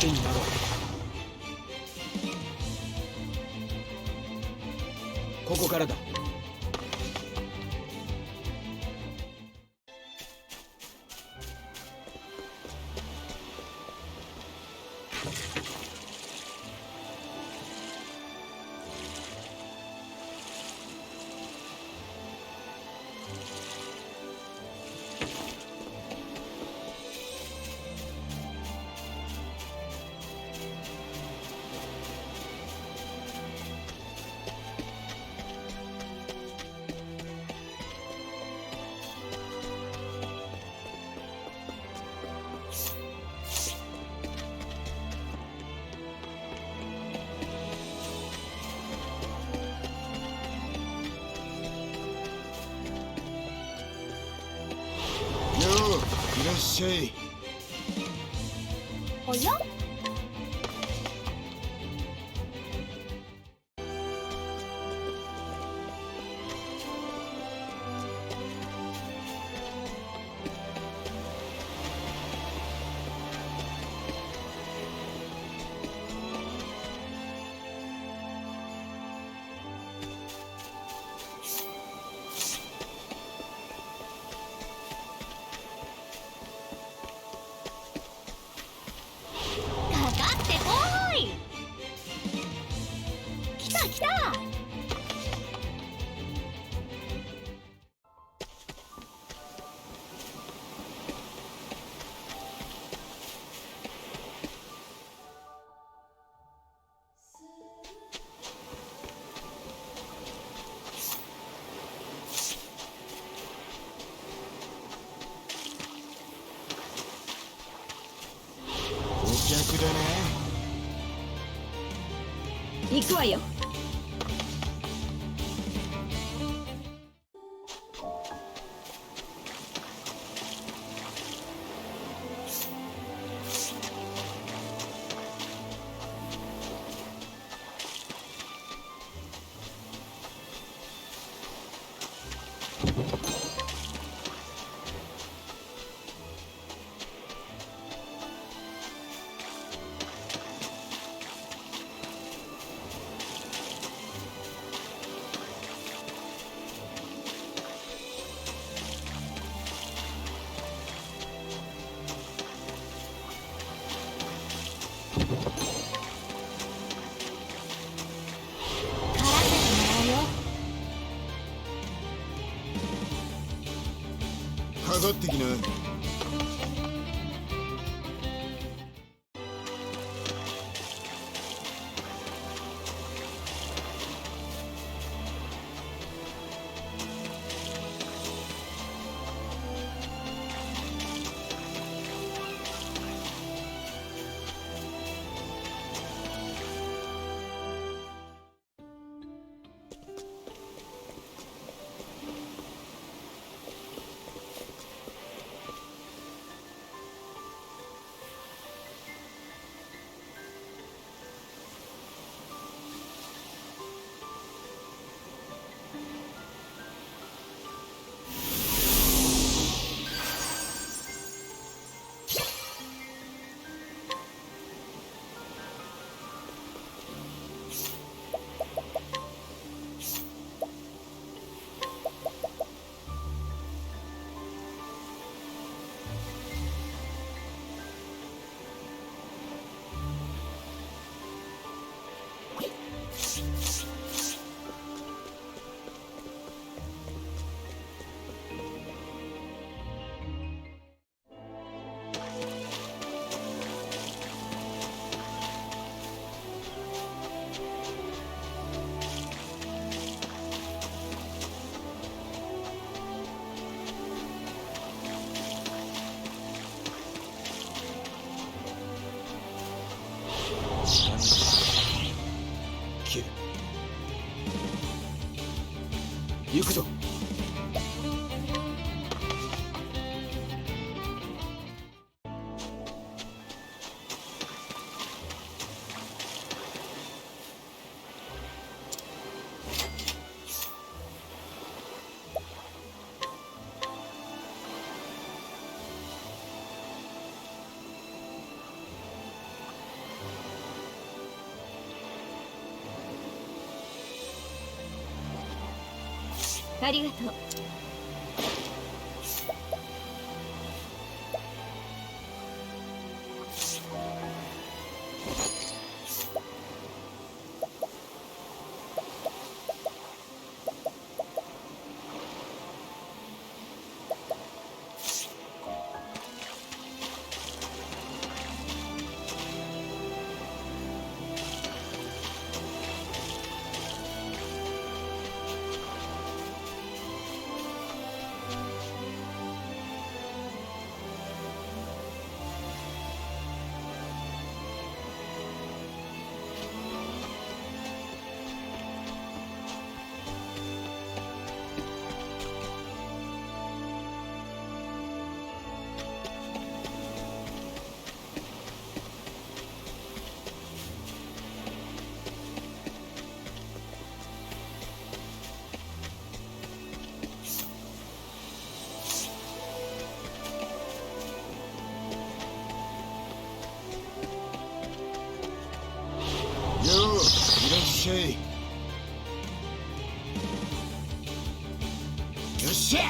けになろう。ここからだ。いらっしゃい。おや？逆だね。行くわよ。かかってきな。行くぞ。ありがとう。よういらっしゃい。よっしゃ。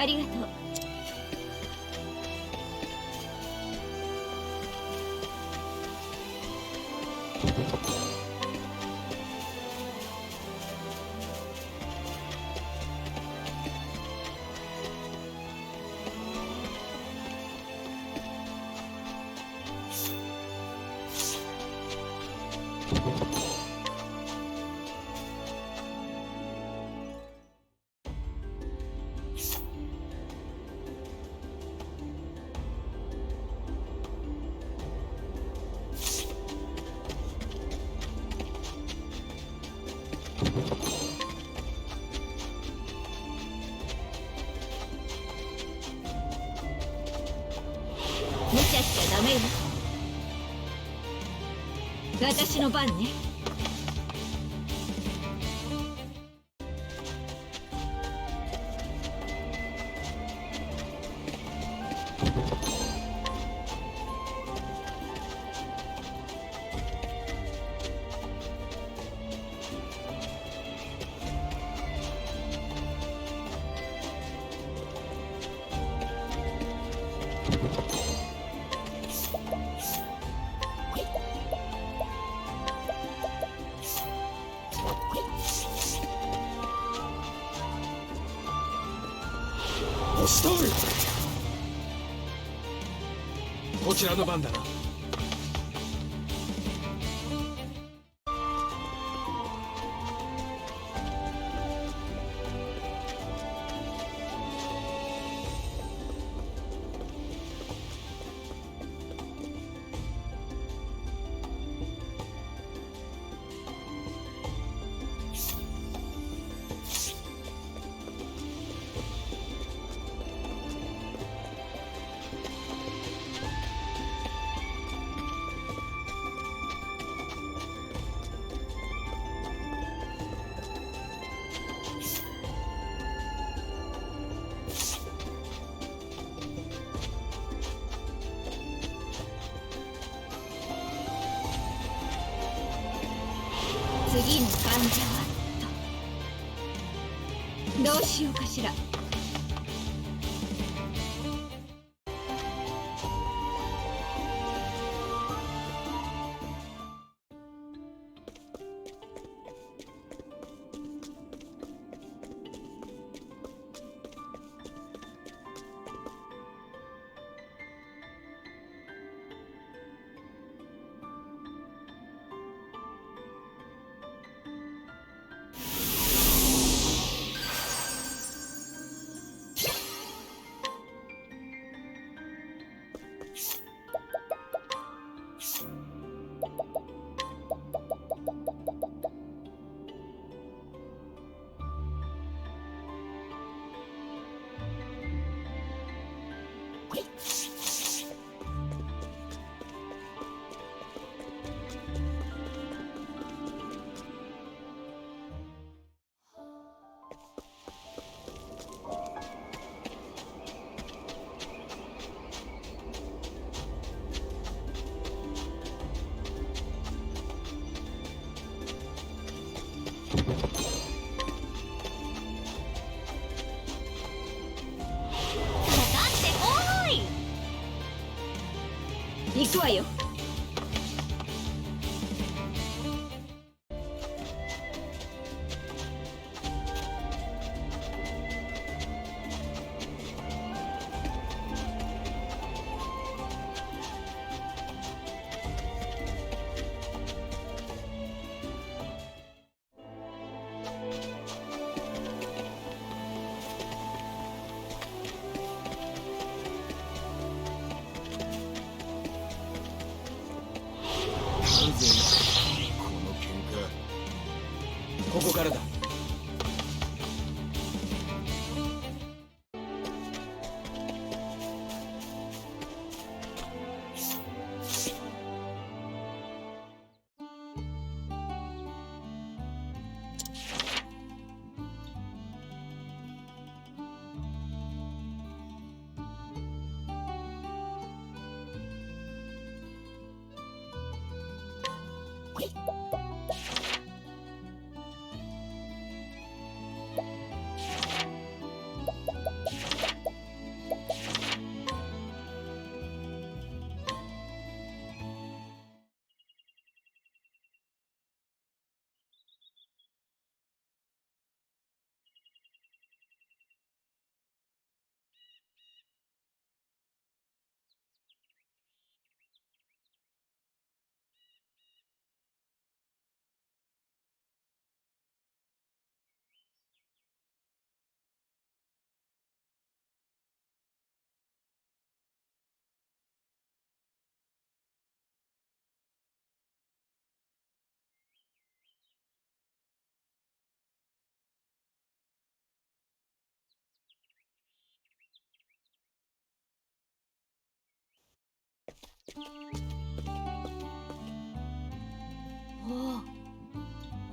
ありがとう。無茶しちゃダメよ。私の番ね。押し通る。こちらの番だな。次の患者はとどうしようかしら。行くわよ。なぜこの喧嘩。ここからだ。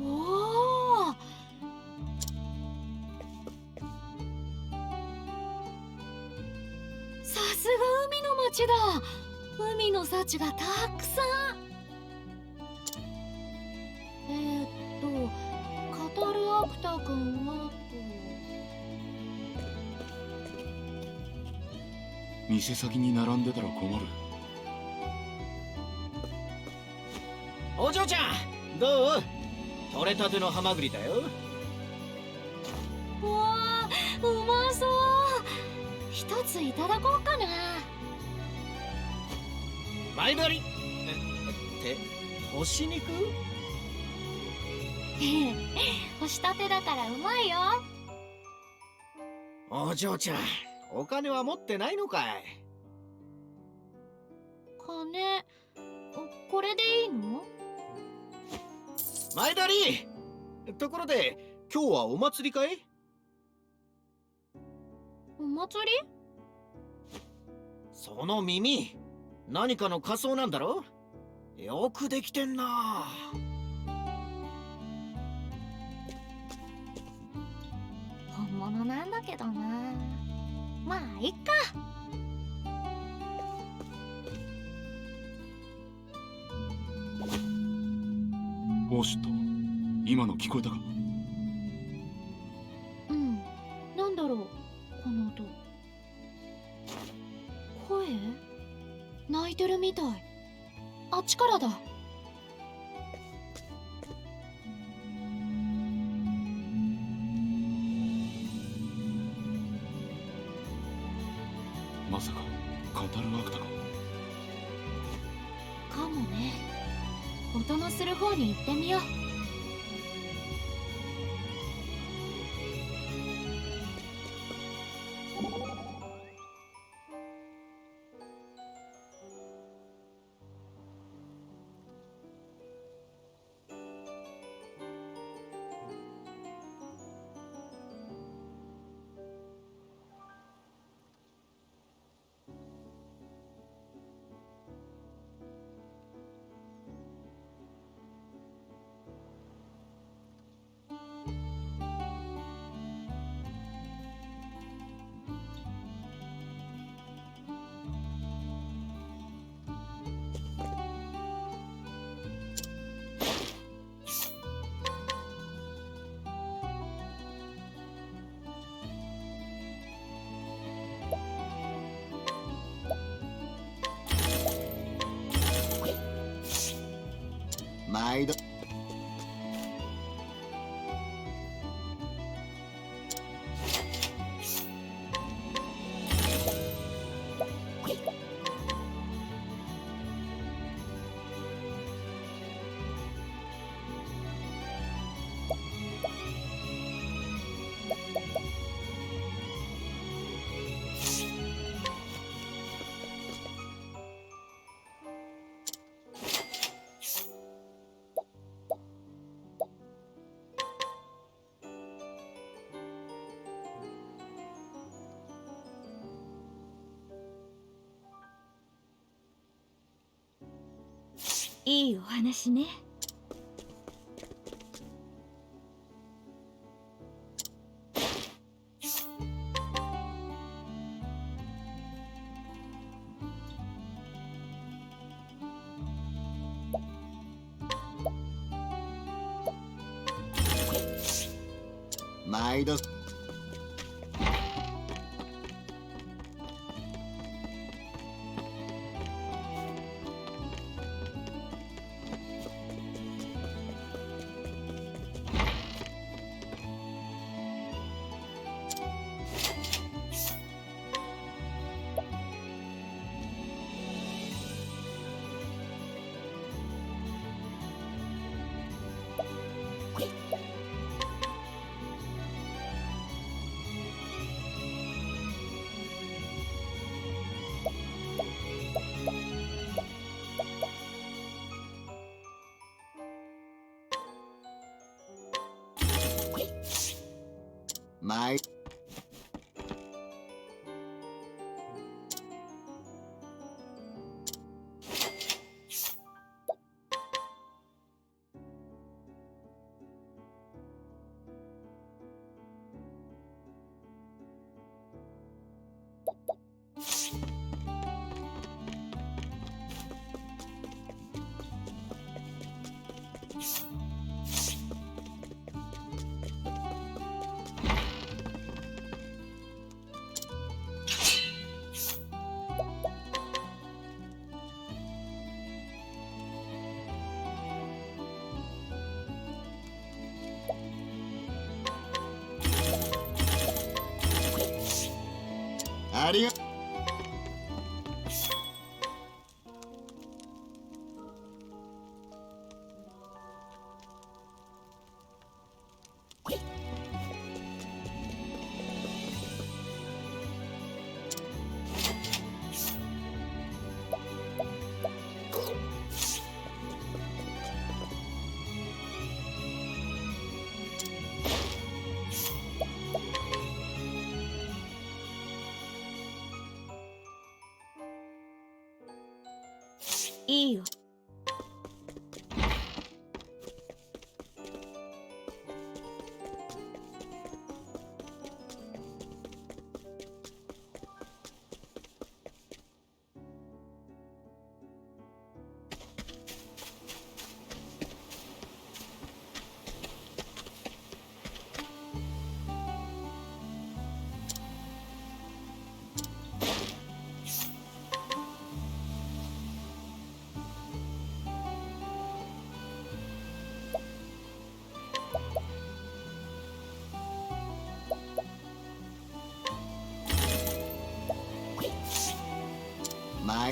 おお。さすが海の町だ。海の幸がたくさん。カタルアクタ君は店先に並んでたら困る。お嬢ちゃん、どう？取れたてのハマグリだよ。うわー、うまそう。一ついただこうかな。前借りって干し肉？干したてだからうまいよ。お嬢ちゃん、お金は持ってないのかい？金、これでいいの？前借り。ところで今日はお祭りかい？お祭り？その耳、何かの仮装なんだろ？よくできてんな。本物なんだけどな。まあいっか。おしと、今の聞こえたか？うん、なんだろう、この音。声？泣いてるみたい。あっちからだ。まさかカタルアクタか？かもね。音のする方に行ってみよう。毎度。いいお話ね。毎度。毎ありがとう。いいよ。毎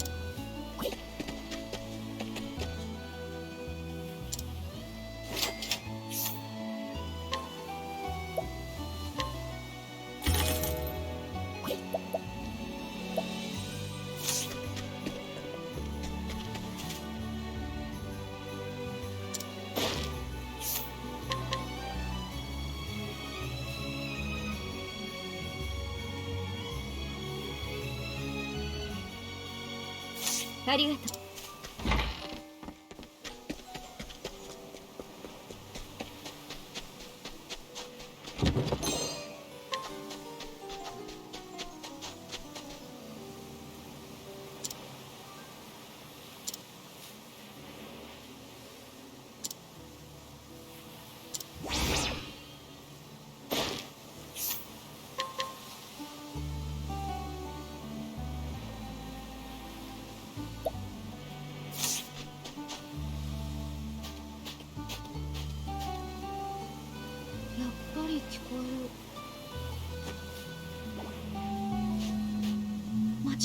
ありがとう。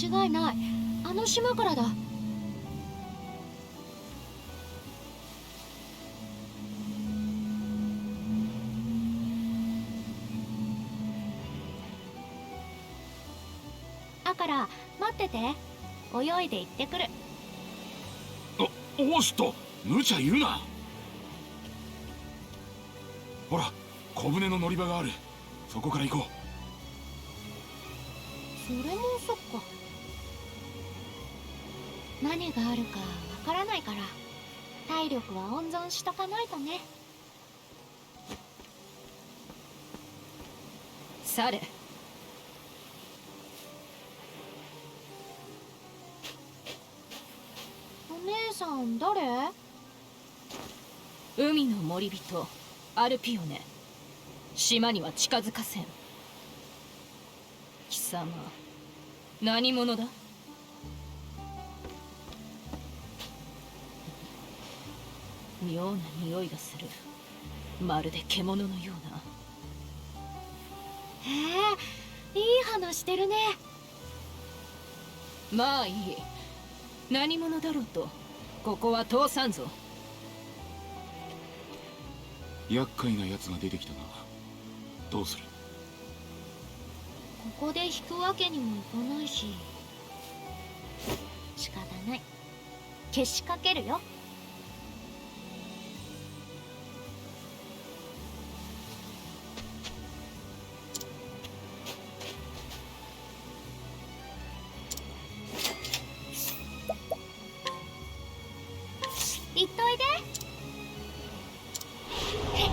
違いない。あの島からだ。だから待ってて、泳いで行ってくる。オースト、無茶言うな。ほら、小舟の乗り場がある。そこから行こそれもそっか。何があるかわからないから、体力は温存しとかないとね。され。お姉さん誰？海の森人アルピオネ。島には近づかせん。貴様何者だ？妙な匂いがする。まるで獣のような。へえ、いい話してるね。まあいい。何者だろうとここは通さんぞ。う。厄介な奴が出てきたな。どうする？ここで引くわけにもいかないし、仕方ない。けしかけるよ。行っといで。へへ。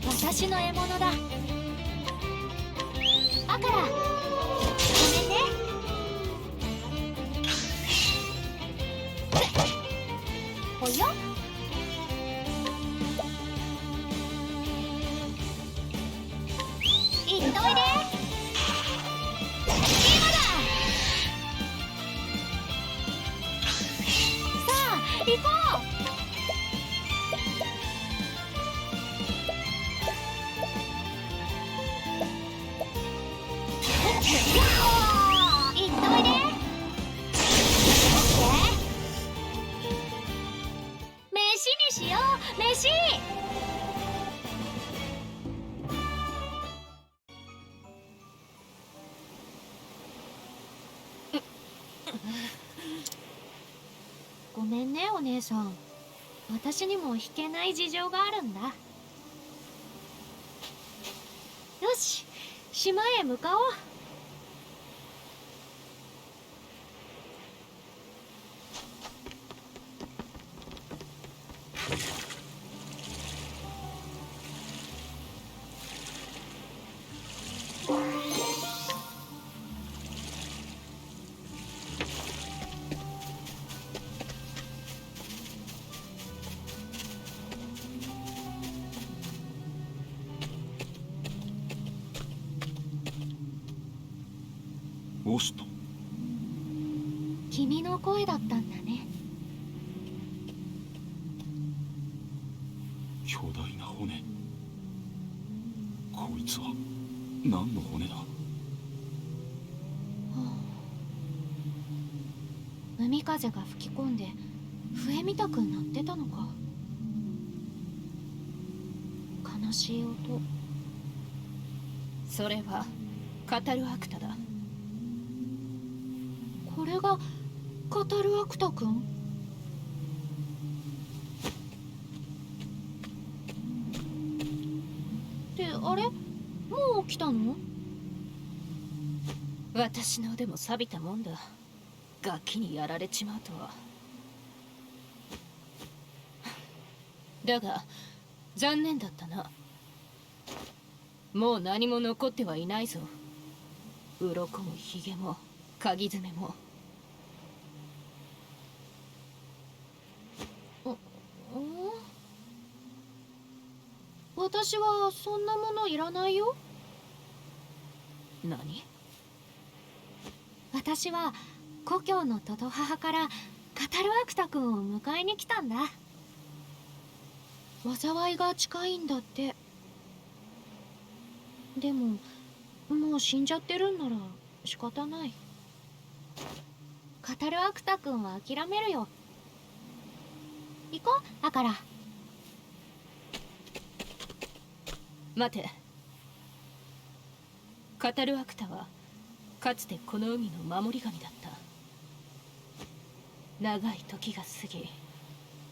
私の獲物だ。だからごめんね。およ。行っといで。今だ。さあ行こう。行っといで。飯にしよう。飯。ごめんねお姉さん。私にも引けない事情があるんだ。よし、島へ向かおう。オースト。君の声だったんだね。巨大な骨。こいつは何の骨だ？海風が吹き込んで笛みたくなってたのか。悲しい音。それはカタルアクタだ。これがカタルアクタ君？ってあれ、もう起きたの？私の腕も錆びたもんだ。ガキにやられちまうとは。だが残念だったな。もう何も残ってはいないぞ。鱗もヒゲも鍵爪も。私はそんなものいらないよ。何？私は故郷のトト母からカタルアクタ君を迎えに来たんだ。災いが近いんだって。でももう死んじゃってるんなら仕方ない。語るアクタ君は諦めるよ。行こうだから。待て。カタルアクタはかつてこの海の守り神だった。長い時が過ぎ、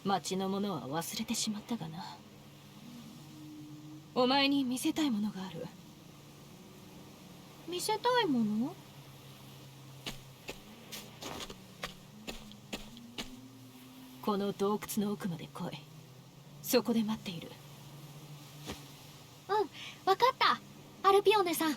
町の者は忘れてしまったがな。お前に見せたいものがある。見せたいもの？この洞窟の奥まで来い。そこで待っている。うん、わかった、アルピオネさん。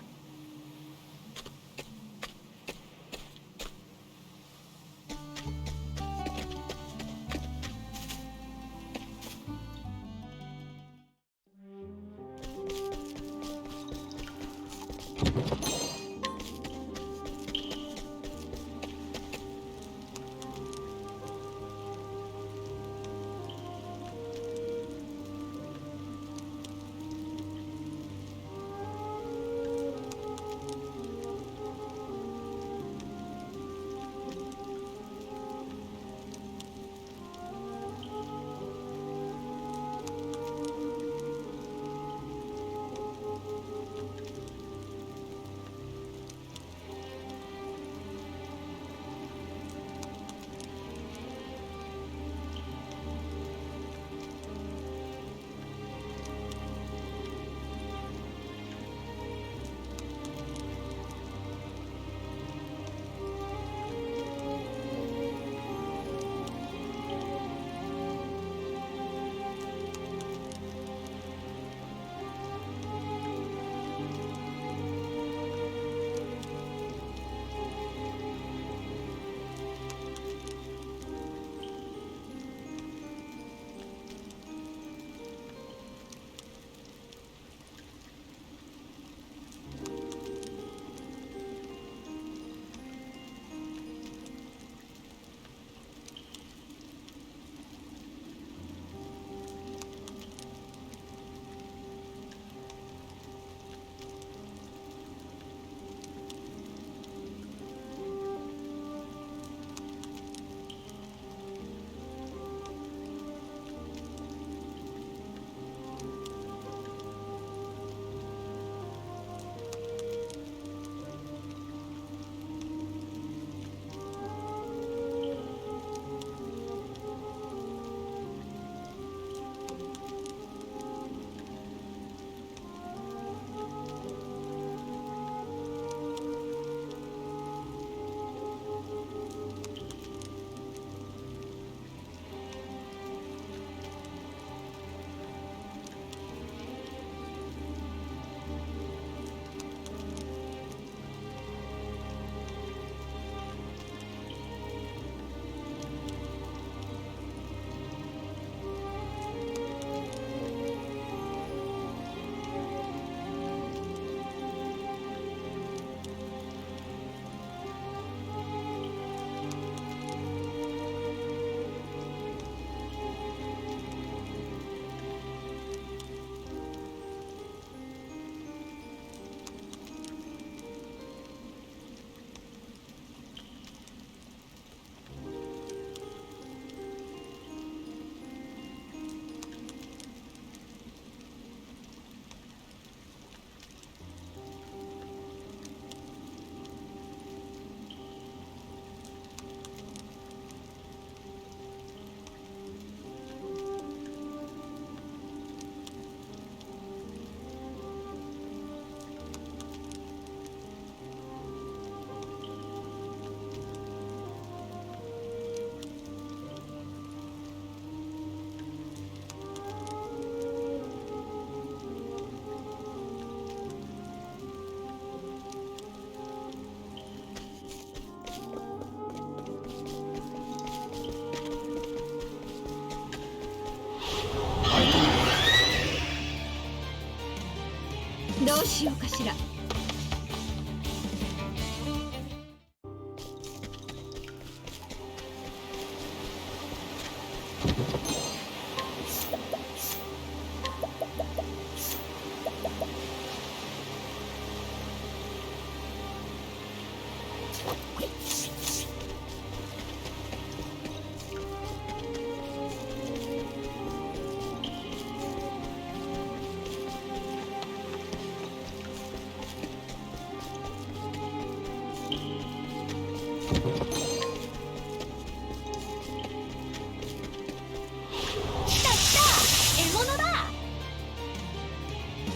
どうしようかしら。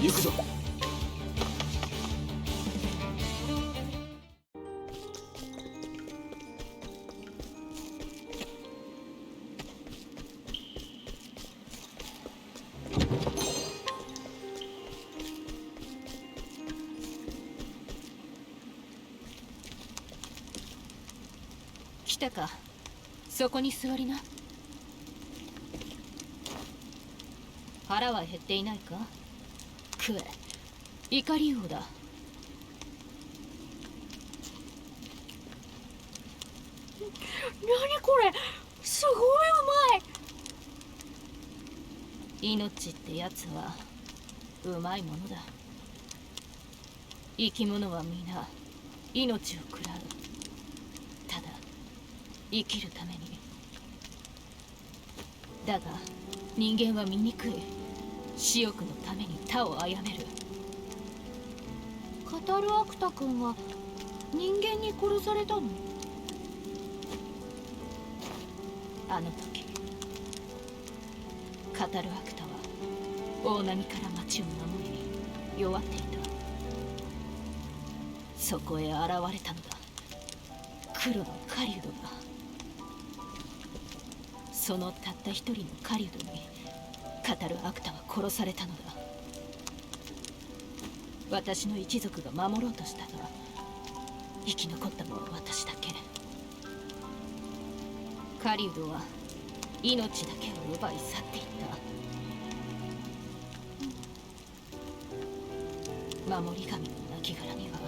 行くぞ。来たか。そこに座りな。腹は減っていないか。食え。怒り王だ。何これ、すごいうまい。命ってやつはうまいものだ。生き物は皆命を食らう。ただ生きるために。だが人間は醜い。私欲のために他を殺める。カタルアクタ君は人間に殺されたの？あの時カタルアクタは大波から町を守り弱っていた。そこへ現れたのだ。黒の狩人が。そのたった一人の狩人にカタルアクタは殺されたのだ。私の一族が守ろうとしたが生き残ったのは私だけ。狩人は命だけを奪い去っていった。守り神の亡骸には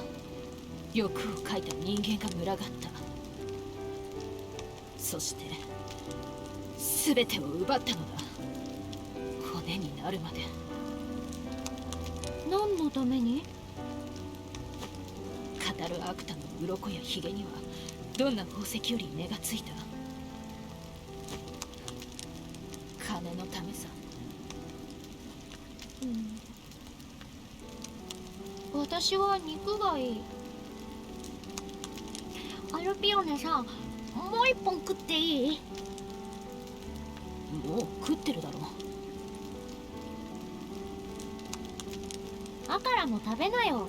欲をかいた人間が群がった。そして全てを奪ったのだ。骨になるまで。何のために？カタルアクタの鱗やヒゲにはどんな宝石より値がついた。金のためさ。私は肉がいい。アルピオネさん、もう一本食っていい？もう食ってるだろ。だからも食べなよ。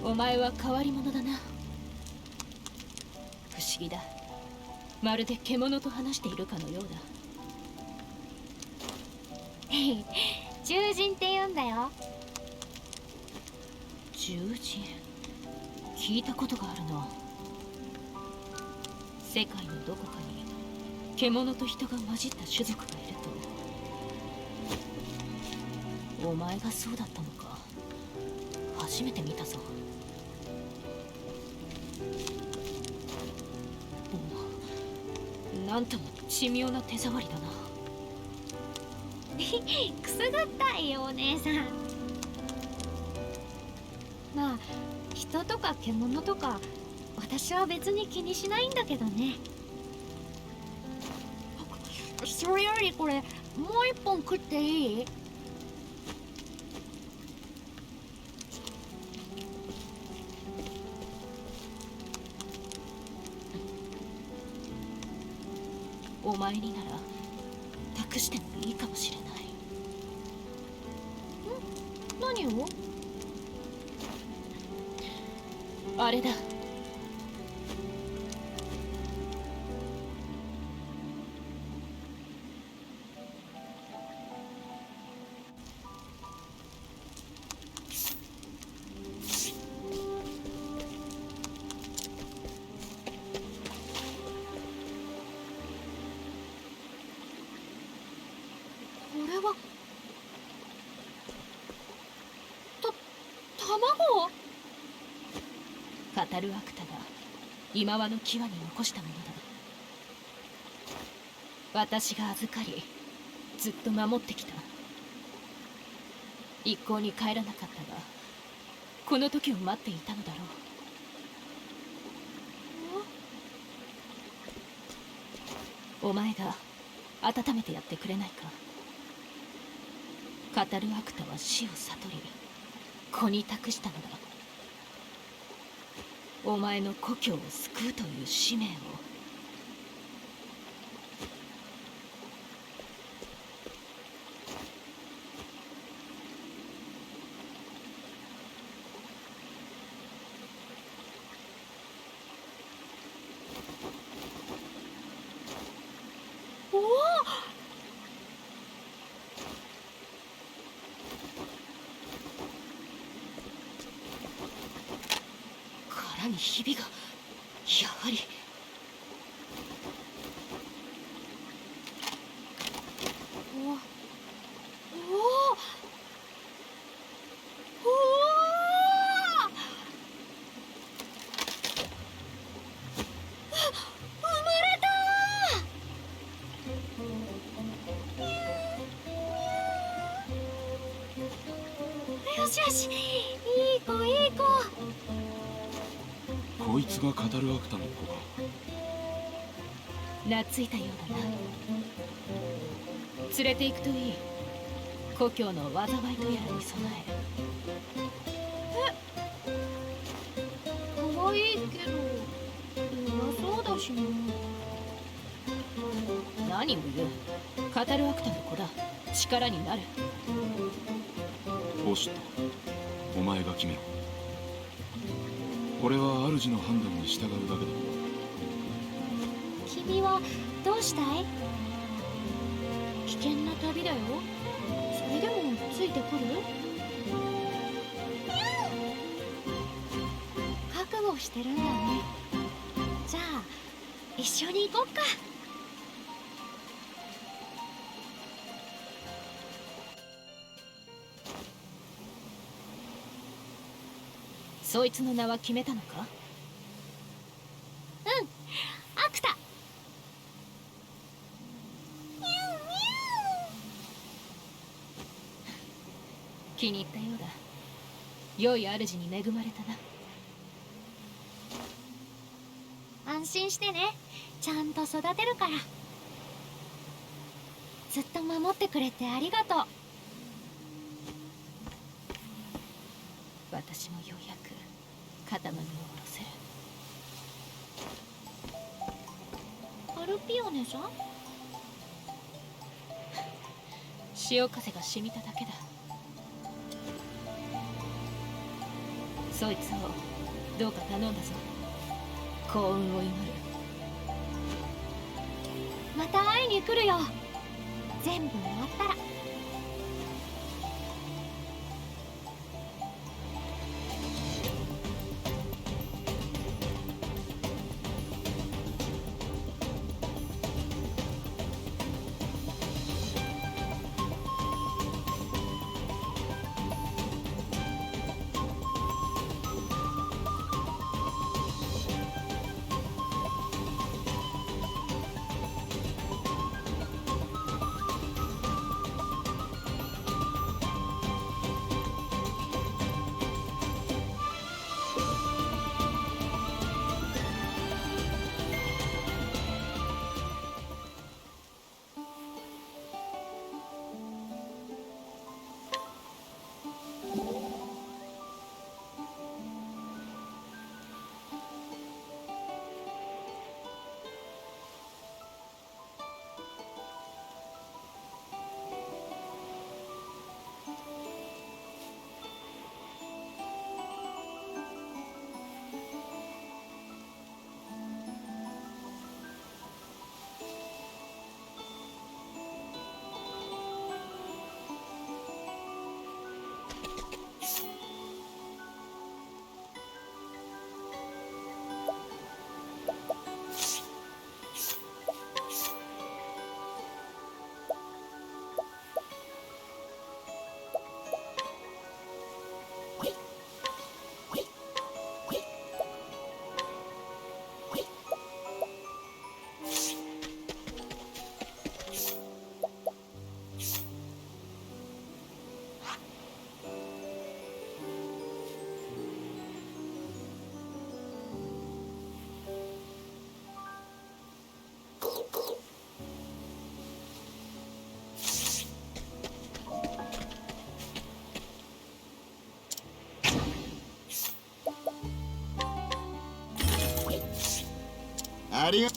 お前は変わり者だな。不思議だ。まるで獣と話しているかのようだ。獣人って言うんだよ。獣人、聞いたことがあるな。世界のどこかに獣と人が混じった種族がいると。お前がそうだったのか。初めて見たぞ。なんとも珍妙な手触りだな。くすぐったいよお姉さん。まあ人とか獣とか私は別に気にしないんだけどね。それよりこれもう一本食っていい？お前になら託してもいいかもしれない。何を？あれだ。これは卵？カタルアクタが今和の際に残したものだ。私が預かりずっと守ってきた。一向に帰らなかったがこの時を待っていたのだろう。お前が温めてやってくれないか。カタルアクタは死を悟り子に託したのだ。お前の故郷を救うという使命を。ひびがやはり。おおお生まれた。よしよし、いい子いい子。こいつがカタルアクタの子か。懐いたようだな。連れて行くといい。故郷の災いとやらに備可愛いけど弱そうだしな。え。何を言う。カタルアクタの子だ。力になる。ボシュト、お前が決めろ。俺は主の判断に従うだけだ。君はどうしたい？危険な旅だよ。それでもついてくる？覚悟してるんだね。じゃあ一緒に行こっか。そいつの名は決めたのか？アクタ。気に入ったようだ。良い主に恵まれたな。安心してね。ちゃんと育てるから。ずっと守ってくれてありがとう。私もようやく肩の荷を下ろせる。アルピオネさん？潮風が染みただけだ。そいつをどうか頼んだぞ。幸運を祈る。また会いに来るよ。全部終わったら。ありが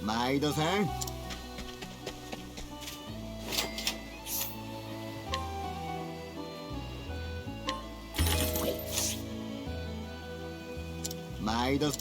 毎度さん。毎度。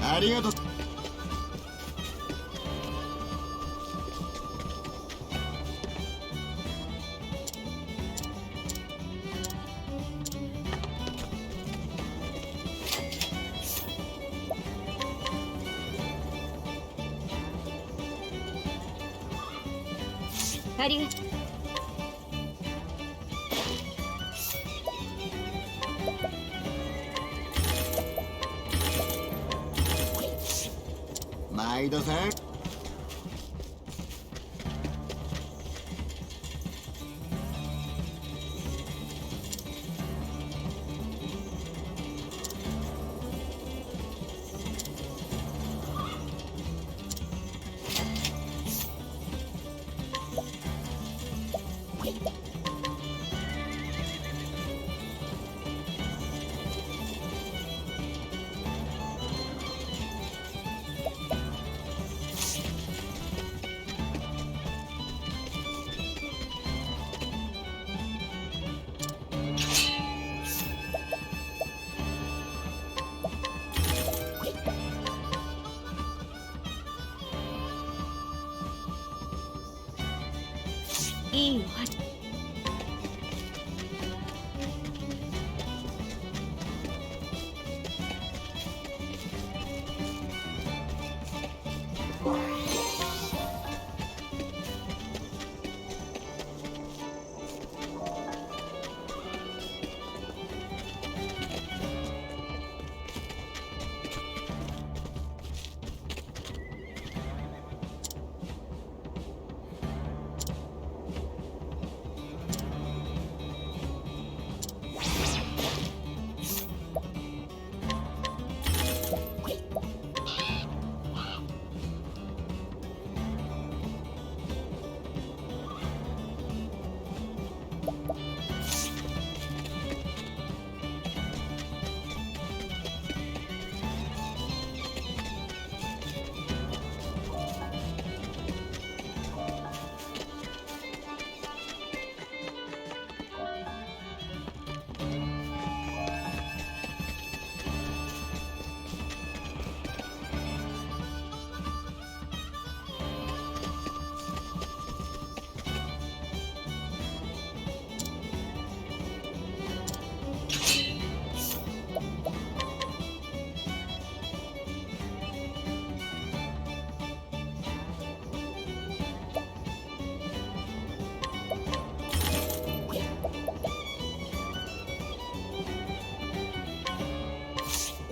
ありがとう。ありがとう。毎度さん。いいおは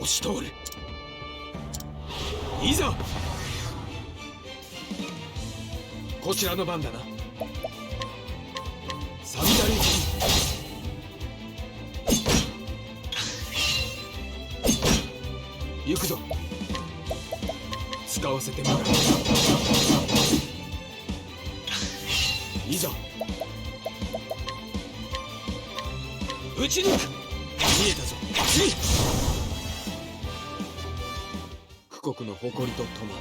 押し通る。いざこちらの番だな。サミダレ行くぞ。使わせてもらう。いざ撃ち抜く。見えたぞ。富国の誇りとともに。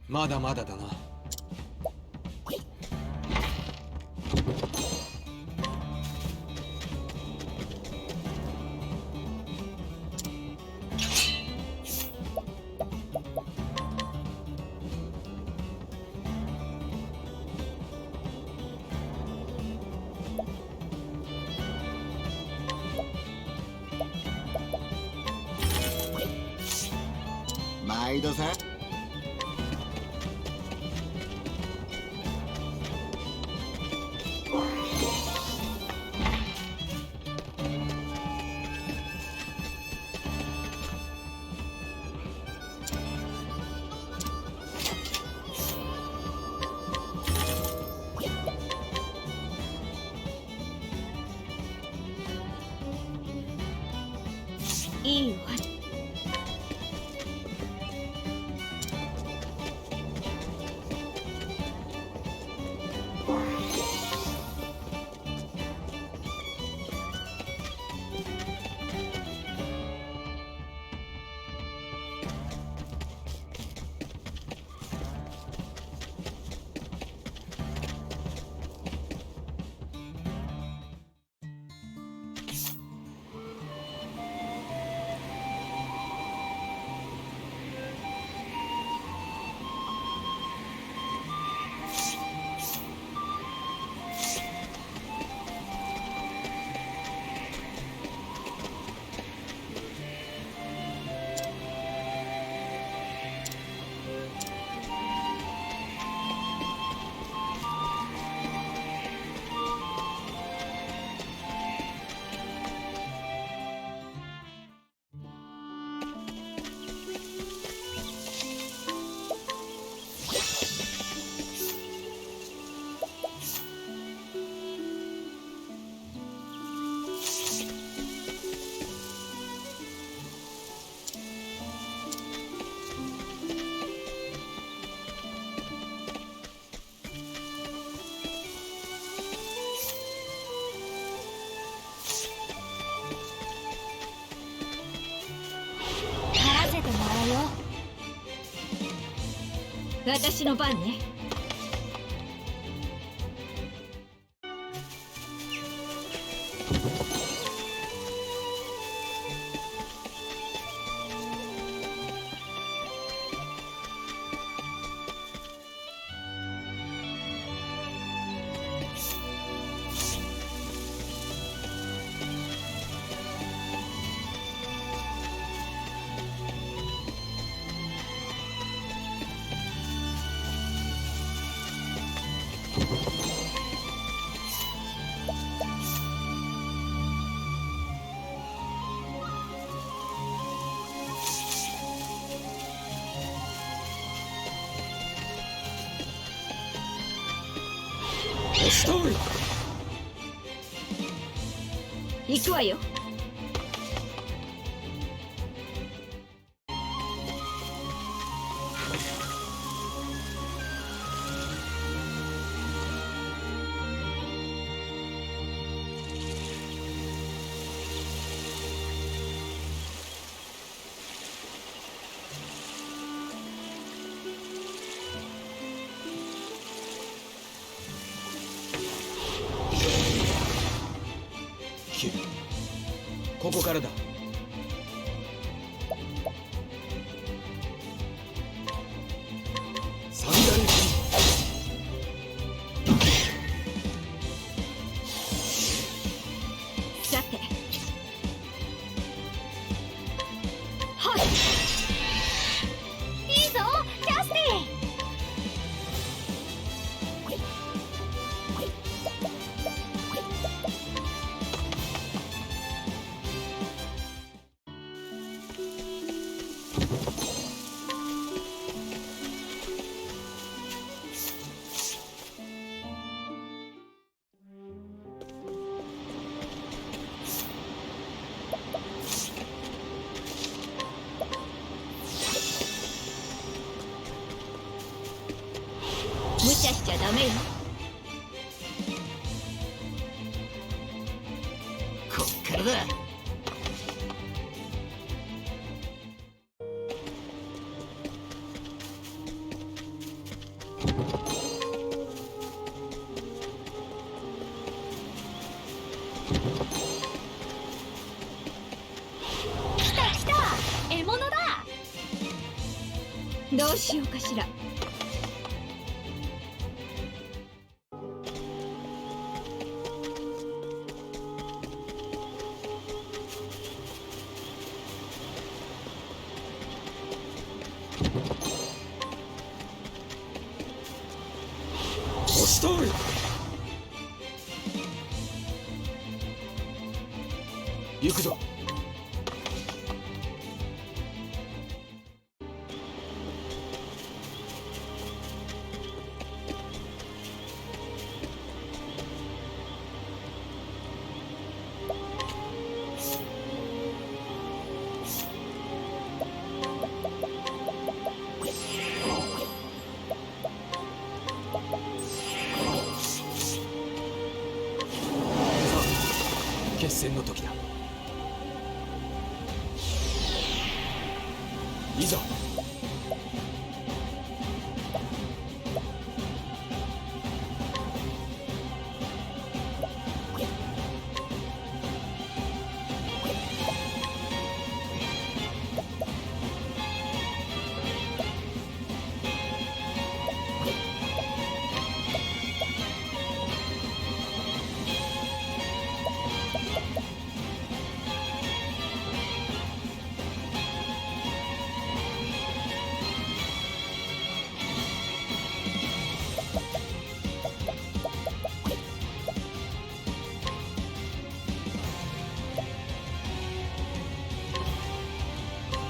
まだまだだな。毎度さ。いいわ。私の番ね。行くわよ。ここからだ。サンダルさて、はい、いいぞキャスティ。無茶しちゃダメよ。からだ。来た来た、獲物だ。どうしようかしら。押し通る。行くぞ。決戦の時だ。いざ。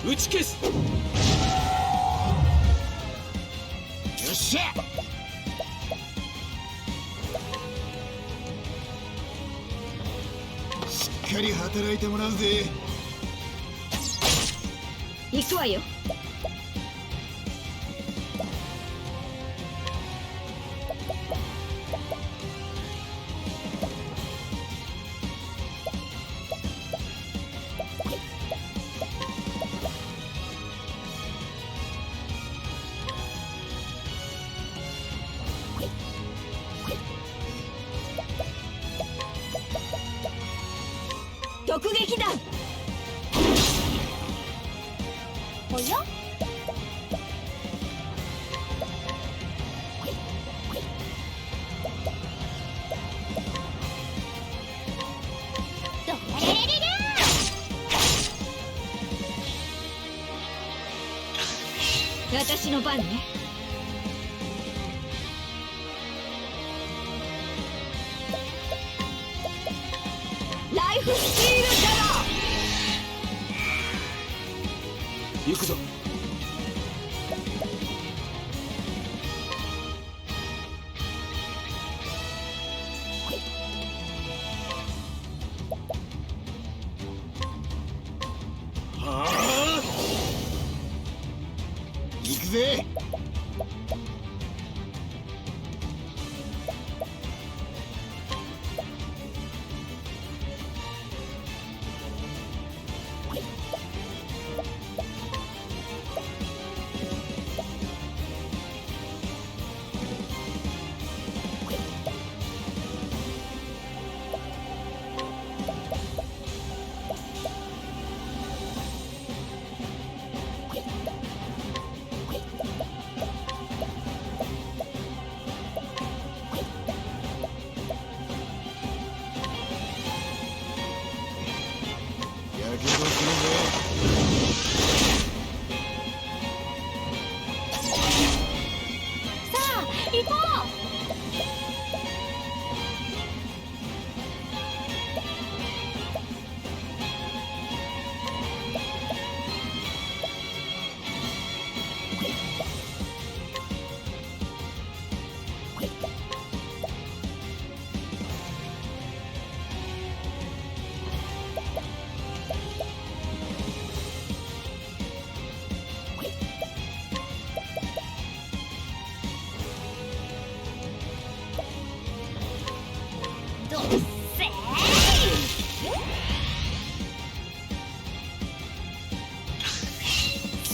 打ち消す。よっしゃ。しっかり働いてもらうぜ。行くわよ。突撃だ。おや、どれれれれれ。私の番ね。ライフスチールだろ。行くぞ。はあ。行くぜ。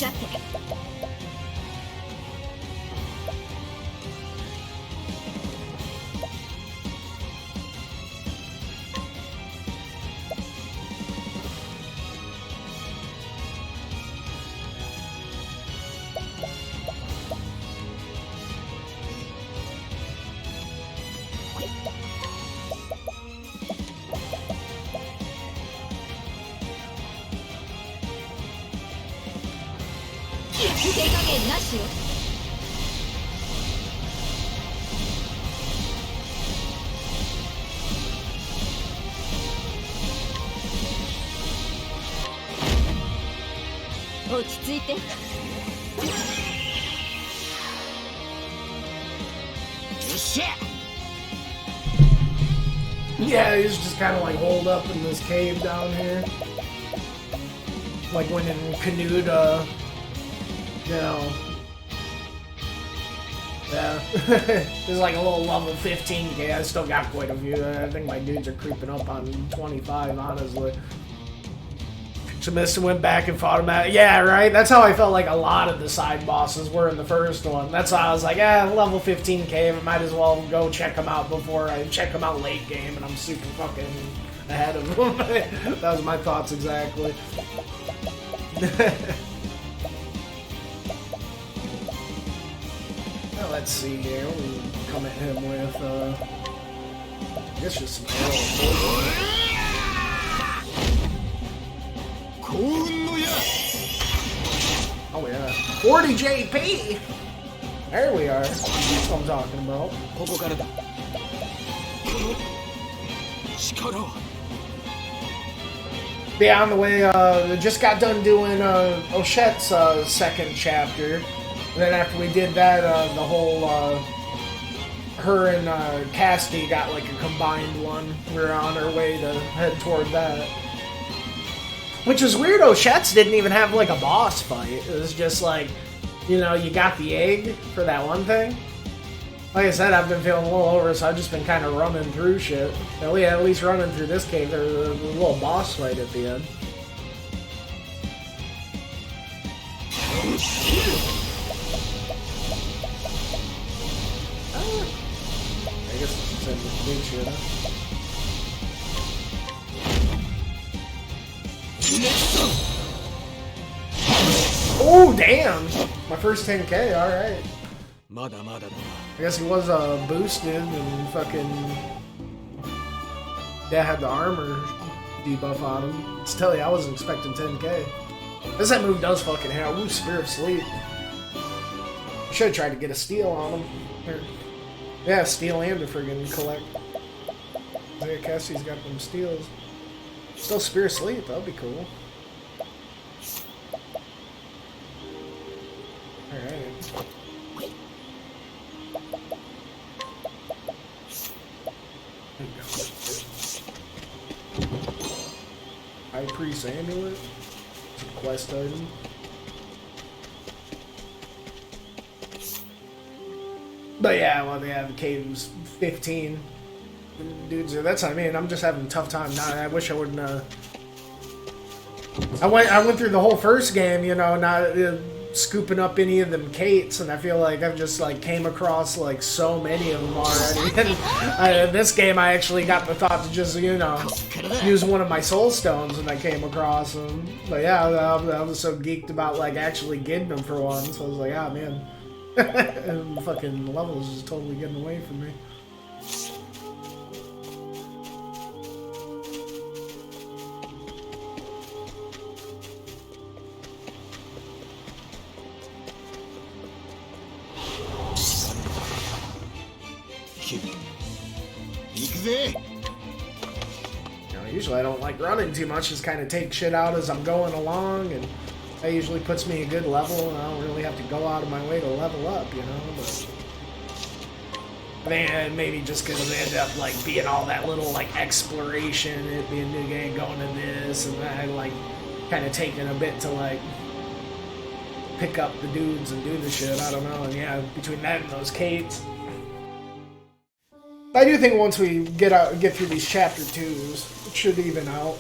し合ってる。手加減なしよ。落ち着いて。よっしゃ Yeah, he's just kind of like holed up in this cave down here. Like when in Canute, you know. Yeah. There's like a little level 15k. I still got quite a few. I think my dudes are creeping up on 25, honestly. Shamista went back and fought him out. Yeah, right? That's how I felt like a lot of the side bosses were in the first one. That's why I was like, level 15k, I might as well go check them out before I check them out late game, and I'm super fucking ahead of them. That was my thoughts exactly. Well, let's see here. We'll come at him with, I guess just some arrows. 幸運の矢 Oh yeah. 40 JP! There we are. That's what I'm talking about. ここからだ。この力は。 Yeah, on the way, just got done doing Ochet's second chapter. And then after we did that, the whole, her and Cassidy got like a combined one. We were on our way to head toward that. Which is weird, Ochet's didn't even have like a boss fight. It was just like, you know, you got the egg for that one thing. Like I said, I've been feeling a little over, so I've just been kind of running through shit. At least running through this cave, there's a little boss fight at the end. I guess this is in the big shit, huh? Oh, damn! My first 10k, alright. まだまだだな。 I guess he was boosted and fucking... Yeah, had the armor debuff on him. Let's tell you, I wasn't expecting 10k. This that move does fucking hell. Ooh, Spirit of Sleep. I should have tried to get a steal on him. Or, yeah, steal and a friggin' collect. Yeah, Cassie's got them steals. Still Spirit of Sleep, that'd be cool. Alright. There you go. High Priest Amulet. It's a quest item. But yeah, well, they have caves 15. Dudes, that's what I mean. I'm just having a tough time now. I wish I wouldn't. I went through the whole first game, you know, not scooping up any of them Kates, and I feel like I've just like came across like so many of them already. And in this game, I actually got the thought to just, you know, use one of my soul stones when I came across them. But yeah, I was so geeked about like actually getting them for once. So I was like, ah, man, and the fucking levels is totally getting away from me. Usually I don't like running too much, just kind of take shit out as I'm going along, and that usually puts me a good level, and I don't really have to go out of my way to level up, you know, but I think maybe just because it ended up like being all that little like exploration, it being a new game, going to this, and then like kind of taking a bit to like pick up the dudes and do the shit, I don't know, and yeah, between that and those Kates. I do think once we get through these chapter 2s, it should even out.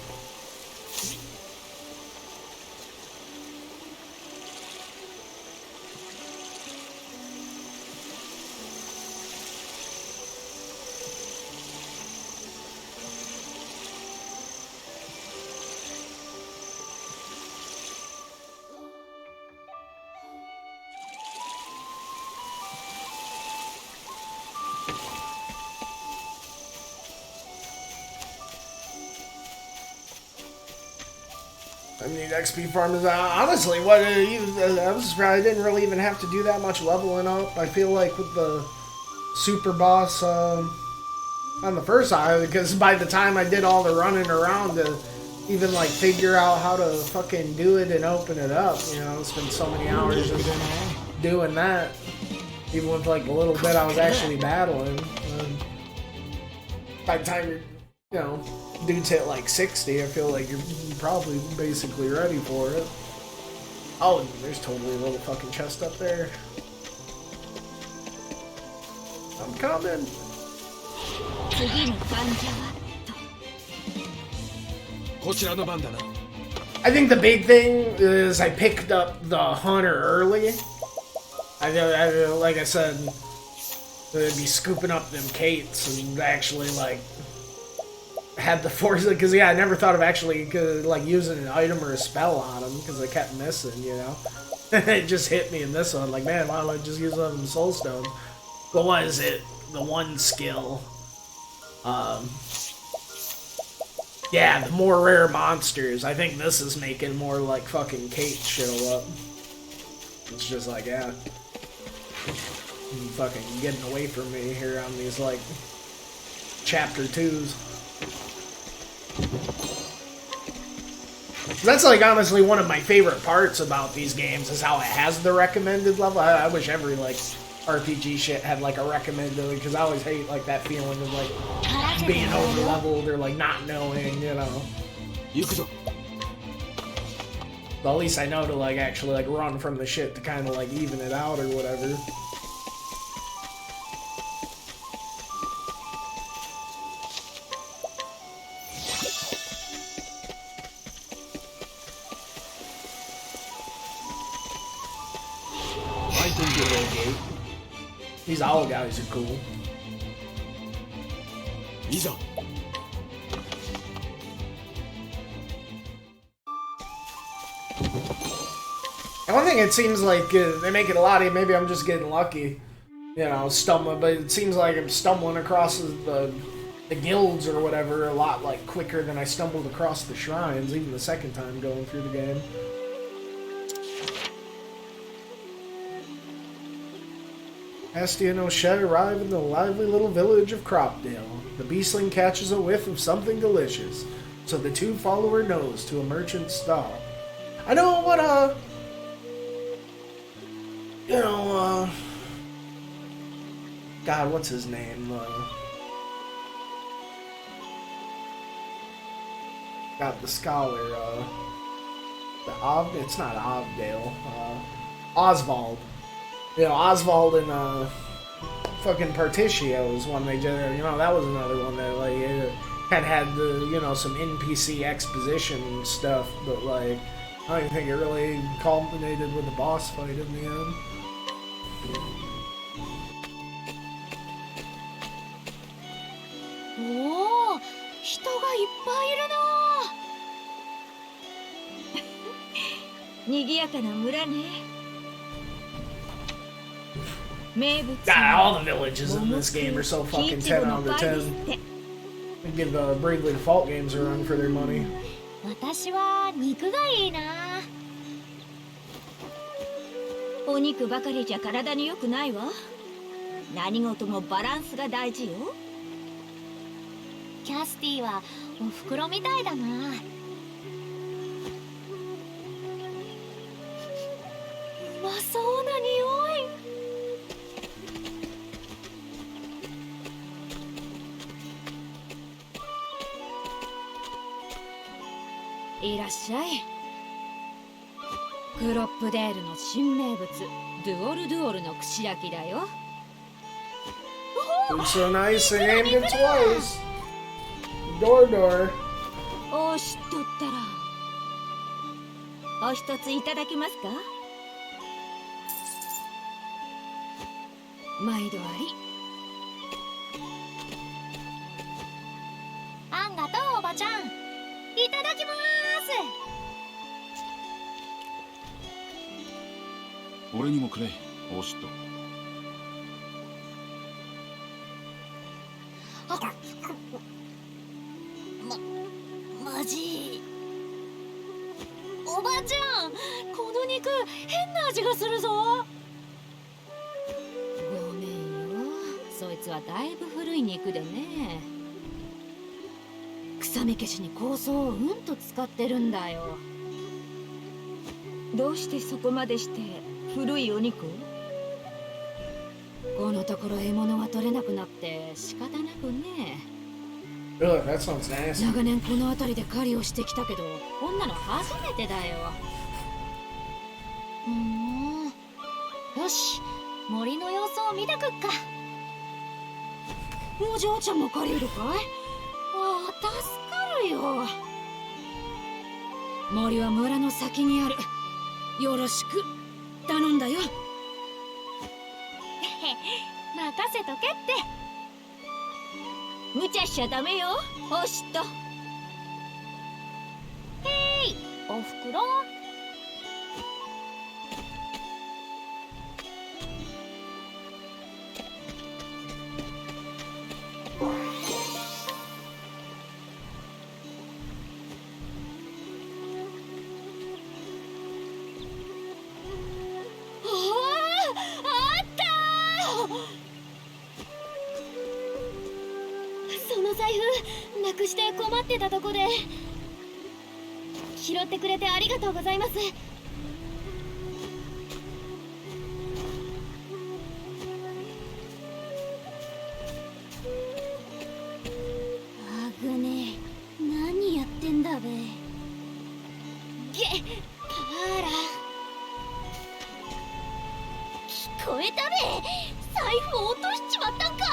I need XP farmers. Honestly, what I'm surprised I didn't really even have to do that much leveling up. I feel like with the super boss on the first island, because by the time I did all the running around to even like figure out how to fucking do it and open it up, you know, it's been so many hours just doing that. Even with like the little bit I was actually battling. By the time you're, you know, dudes hit like 60, I feel like you're probably basically ready for it. Oh, there's totally a little fucking chest up there. I'm coming. I think the big thing is I picked up the hunter early. Like I said, they'd be scooping up them cates and actually like had the force, because yeah, I never thought of actually like using an item or a spell on them because I kept missing, you know. It just hit me in this one, like, man, why don't I just use one of them soul stone? But what is it? The one skill. Yeah, the more rare monsters. I think this is making more like fucking Kate show up. It's just like, yeah. You fucking getting away from me here on these like chapter 2s. That's like honestly one of my favorite parts about these games is how it has the recommended level. I wish every like RPG shit had like a recommended, because I always hate like that feeling of like being over leveled or like not knowing, you know. But at least I know to like actually like run from the shit to kind of like even it out or whatever. These owl guys are cool. And one thing it seems like they make it a lot easier. Maybe I'm just getting lucky, you know, stumbling. But it seems like I'm stumbling across the guilds or whatever a lot like quicker than I stumbled across the shrines, even the second time going through the game. Astia and O'Shea arrive in the lively little village of Cropdale. The beastling catches a whiff of something delicious, so the two follow her nose to a merchant's stall. I know what, God, what's his name? Got the scholar, it's not Ovdale, Oswald. You know, Oswald and fucking Partitio's one they did. You know, that was another one that like had the, you know, some NPC exposition stuff, but like I don't even think it really culminated with the boss fight in the end. Oh, 人がいっぱいいるな。賑やかな村ね。God, all the villages in this game are so fucking 10 out of 10. I give Bravely Default games a run for their money. 私は肉がいいな。お肉ばかりじゃ体に良くないわ。何事もバランスが大事よ。キャスティはお袋みたいだな。うまそうな匂い。いらっしゃい。クロップデールの新名物ドゥオルドゥオルの串焼きだよ。It's so nice they named it twice. Door. おしっとったらお一ついただけますか。毎度あり。あんがとうおばちゃん。いただきます。俺にもくれ、オシット。マジおばちゃん、この肉変な味がするぞ。ごめんよ、そいつはだいぶ古い肉でね。臭み消しに香草をうんと使ってるんだよ。どうしてそこまでして古いお肉を？このところ獲物が取れなくなって仕方なくね。Ugh, that sounds nasty. 長年この辺りで狩りをしてきたけど、こんなの初めてだよ。よし、森の様子を見てくっか。お嬢ちゃんも借りるかい？ああ、助かるよ。森は村の先にある。よろしく頼んだよ。任せとけって。無茶しちゃダメよ、おしっと。へい、おふくろ。その財布なくして困ってたとこで、拾ってくれてありがとうございます。あぐね、何やってんだべ。あら、聞こえたべ。財布を落としちまったんか。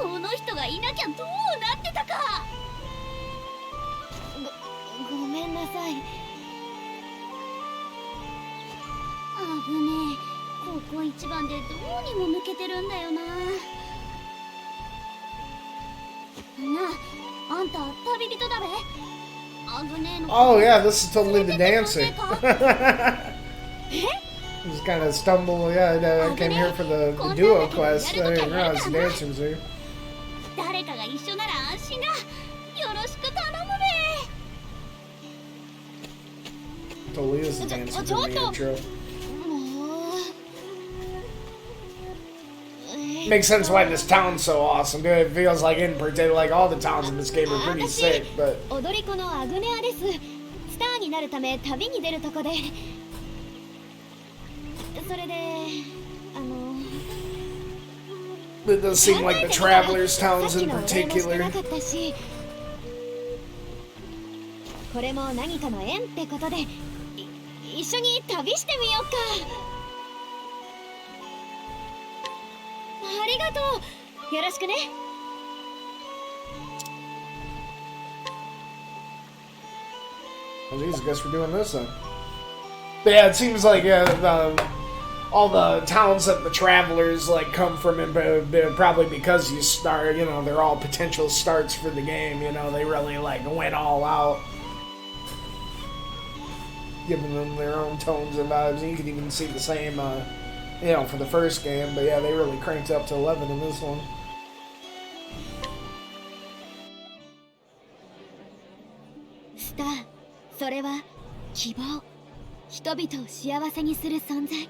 この人がいなきゃどうなってたか。ごめんなさい。あぶねえ、ここ一番でどうにも抜けてるんだよな。あんた旅人だべ。あぶねえの。Oh yeah, this is totally the dancing. Just kind of stumble. Yeah, I came here for the duo quest. I didn't realize the dancing was here. 誰かが一緒なら安心だ。よろしく頼むべ。 Totally is the dancing in the intro. Makes sense why this town's so awesome. Dude, it feels like in particular, like all the towns in this game are pretty sick, but 踊り子のアグネアです。スターになるため旅に出るとこで、それでit does seem like the travelers' towns in さっきのお礼もして particular. なかったし、これも何かの縁ってことで一緒に旅してみようか。ありがとう。よろしくね。Well, geez, I guess we're doing this then. But yeah, it seems like all the towns that the travelers like come from, and probably because you start, you know, they're all potential starts for the game. You know, they really like went all out, giving them their own tones and vibes. And you can even see the same, you know, for the first game. But yeah, they really cranked up to 11 in this one. スター、それは希望。人々を幸せにする存在。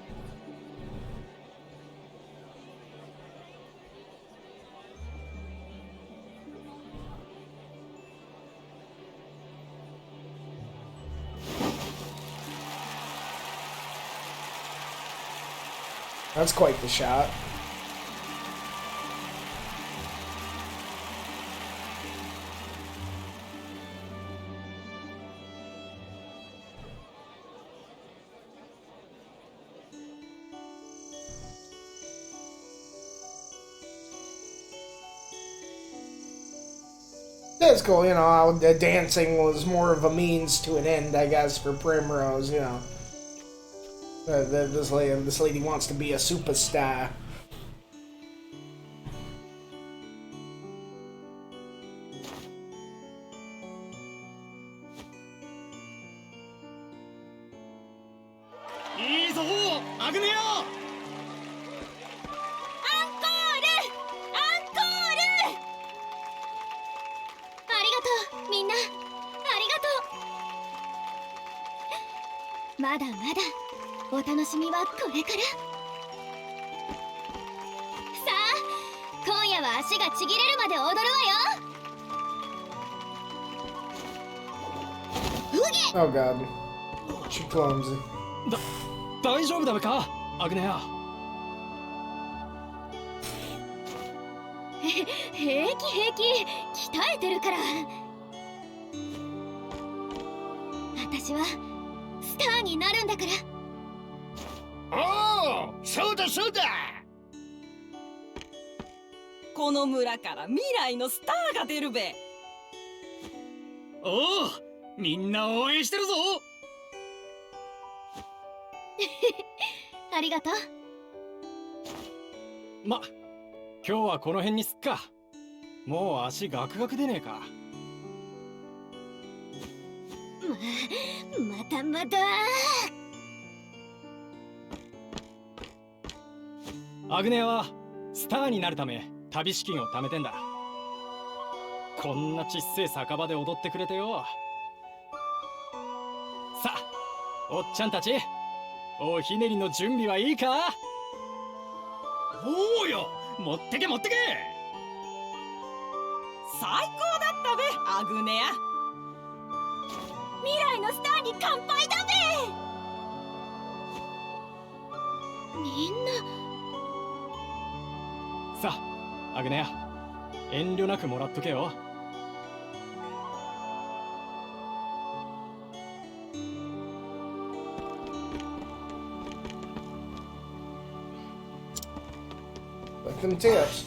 That's quite the shot. That's cool, you know, the dancing was more of a means to an end, I guess, for Primrose, you know. This lady wants to be a superstar. まだまだお楽しみはこれから。さあ今夜は足がちぎれるまで踊るわよ。Oh god. She clumsy. 大丈夫だべか、アグネア。平気平気、鍛えてるから。私はスターになるんだから。おお、そうだそうだ。この村から未来のスターが出るべ。おお、みんな応援してるぞ。ありがとう。ま、今日はこの辺にすっか。もう足ガクガクでねえか。またまた。アグネアはスターになるため旅資金を貯めてんだ。こんなちっせえ酒場で踊ってくれてよ。さあ、おっちゃんたち、おひねりの準備はいいか？おうよ、持ってけ持ってけ。最高だったべ、アグネア。未来のスターに乾杯だべ。みんな。さあ、アグネア、遠慮なくもらっとけよ。Like them tips.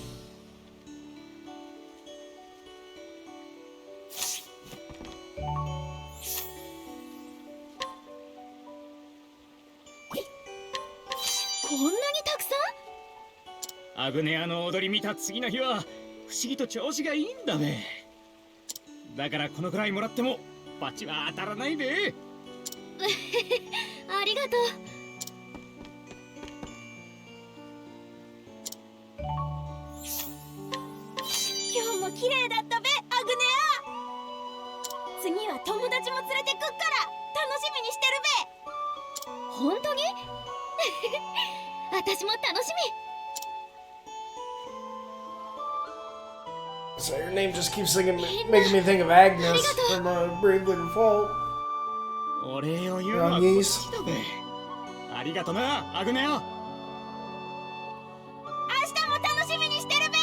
こんなにたくさん？アグネアの踊り見た次の日は不思議と調子がいいんだべ。だからこのくらいもらってもバチは当たらないべ。ありがとう。今日も綺麗だったべ、アグネア。次は友達も連れてくっから楽しみにしてるべ。本当に？私も楽しみ。So your name just keeps making me think of Agnes from Brave Little Fall. お礼を言うのはこっちだべ。ありがとな、アグネア。明日も楽しみにしてるべ。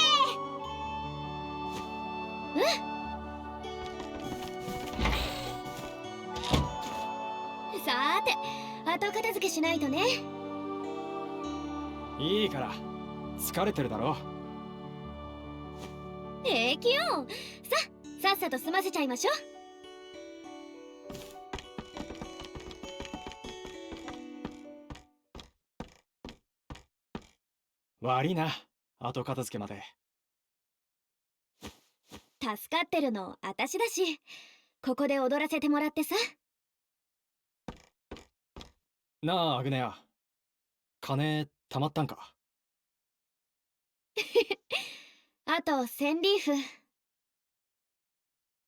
さーて、後片付けしないとね。いいから疲れてるだろ。平気よ。さっさと済ませちゃいましょう。悪いな、後片付けまで。助かってるの私だし、ここで踊らせてもらってさ。なあ、アグネア、金貯まったんか？あと1000リーフ。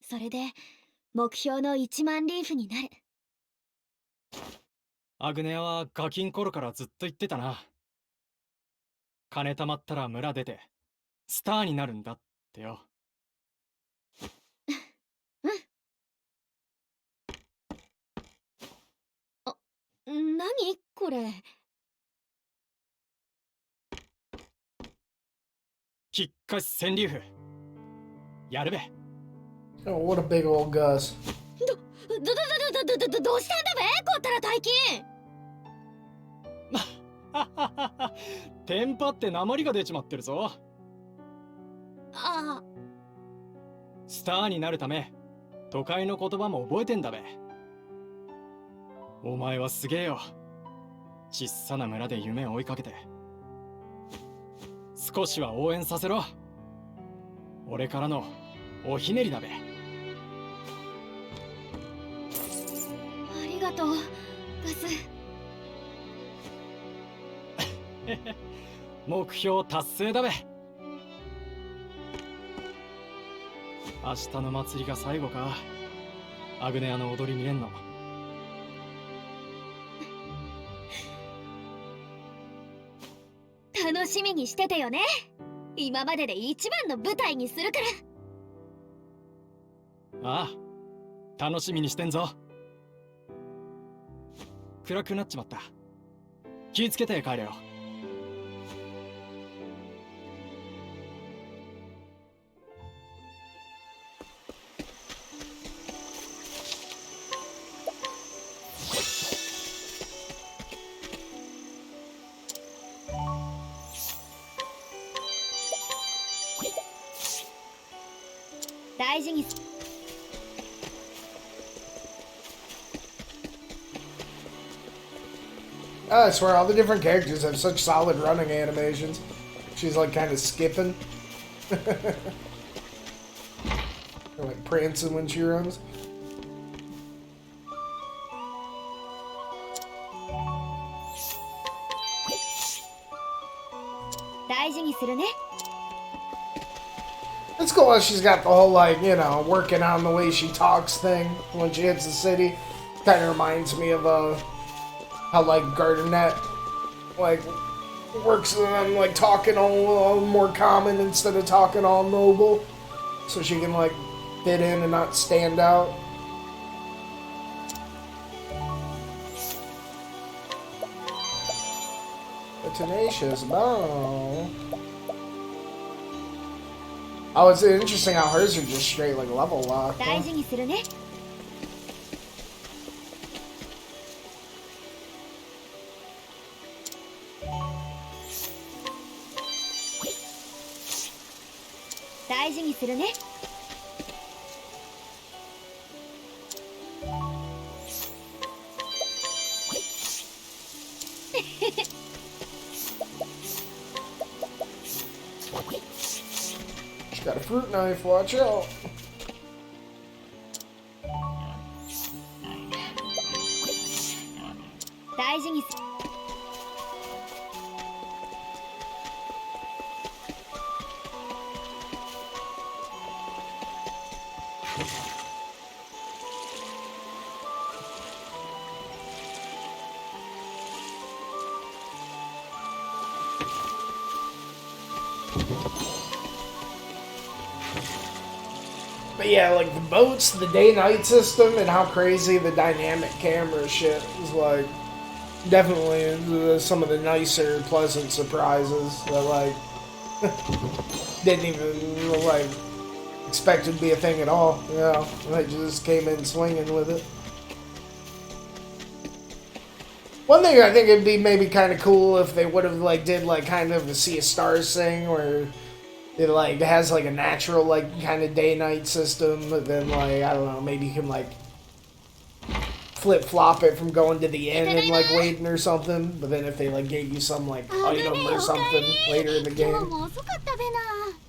それで目標の1万リーフになる。アグネアはガキン頃からずっと言ってたな。金貯まったら村出てスターになるんだってよ。何これ？きっかし1000リーフやるべ。Oh, what a big old Gus. どうしたんだべ、こったら大金。テンパって鉛が出ちまってるぞ。ああ、スターになるため都会の言葉も覚えてんだべ。お前はすげえよ。小さな村で夢を追いかけて少しは応援させろ。俺からのおひねりだべ。ありがとう、ガス。目標達成だべ。明日の祭りが最後か。アグネアの踊り見れんの。楽しみにしててよね。今までで一番の舞台にするから。ああ、楽しみにしてんぞ。暗くなっちまった。気ぃつけて帰れよ。大事にす。I swear, all the different characters have such solid running animations. She's like kind of skipping. Or like prancing when she runs. 大事にするね。 It's cool that she's got the whole, like, you know, working on the way she talks thing when she hits the city. Kind of reminds me of, how, like, Gardenet, like, works on, like, talking all more common instead of talking all noble. So she can, like, fit in and not stand out. A tenacious bow. Oh, it's interesting how hers are just straight, like, level lock. 大事にするね。大事にするね。She's got a fruit knife, watch out. 大事にす。But yeah, like the boats, the day-night system, and how crazy the dynamic camera shit is, like, definitely some of the nicer, pleasant surprises that, like, didn't even, like, expect it to be a thing at all. You know, they just came in swinging with it. One thing I think it'd be maybe kind of cool if they would have, like, did, like, kind of a Sea of Stars thing where it, like, has, like, a natural, like, kind of day-night system, but then, like, I don't know, maybe you can, like, flip-flop it from going to the end and, like, waiting or something, but then if they, like, gave you some, like, item or something later in the game,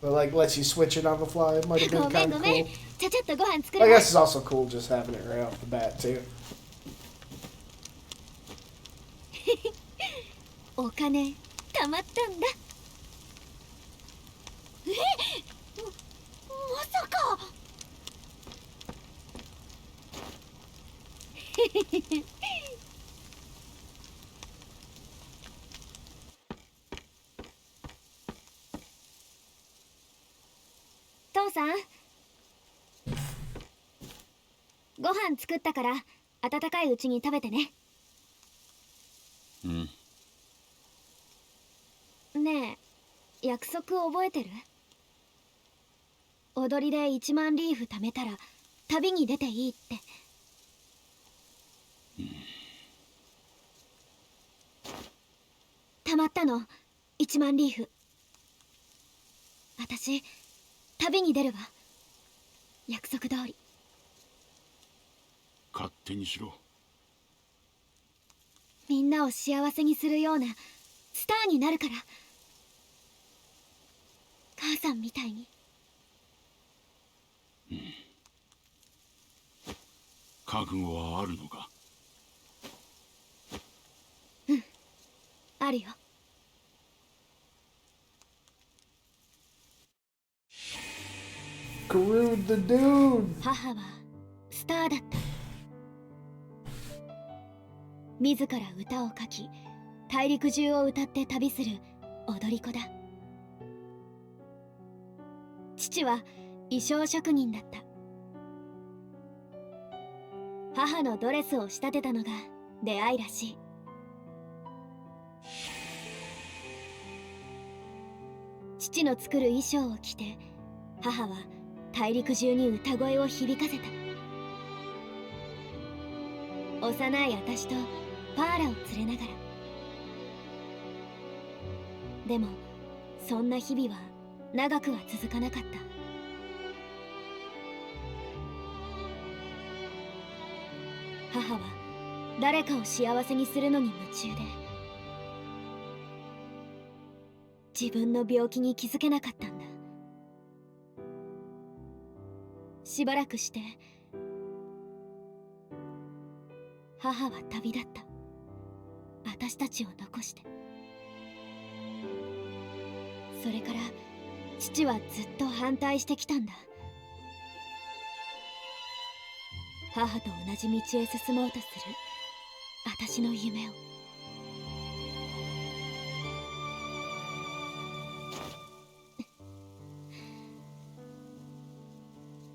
but, like, lets you switch it on the fly, it might have been kind of cool. I guess it's also cool just having it right off the bat, too. お金貯まったんだ。まさか。父さん、ご飯作ったから温かいうちに食べてね。うん。ねえ、約束覚えてる？踊りで1万リーフ貯めたら旅に出ていいって。貯まったの、1万リーフ。私旅に出るわ、約束通り。勝手にしろ。みんなを幸せにするようなスターになるから。母さんみたいに。覚悟はあるのか？うん、あるよ。Screwed the dude. 母はスターだった。自ら歌を書き、大陸中を歌って旅する踊り子だ。父は衣装職人だった。母のドレスを仕立てたのが出会いらしい。父の作る衣装を着て母は大陸中に歌声を響かせた。幼い私とパーラを連れながら。でもそんな日々は長くは続かなかった。母は誰かを幸せにするのに夢中で、自分の病気に気づけなかったんだ。しばらくして母は旅立った。私たちを残して。それから父はずっと反対してきたんだ。母と同じ道へ進もうとする私の夢を。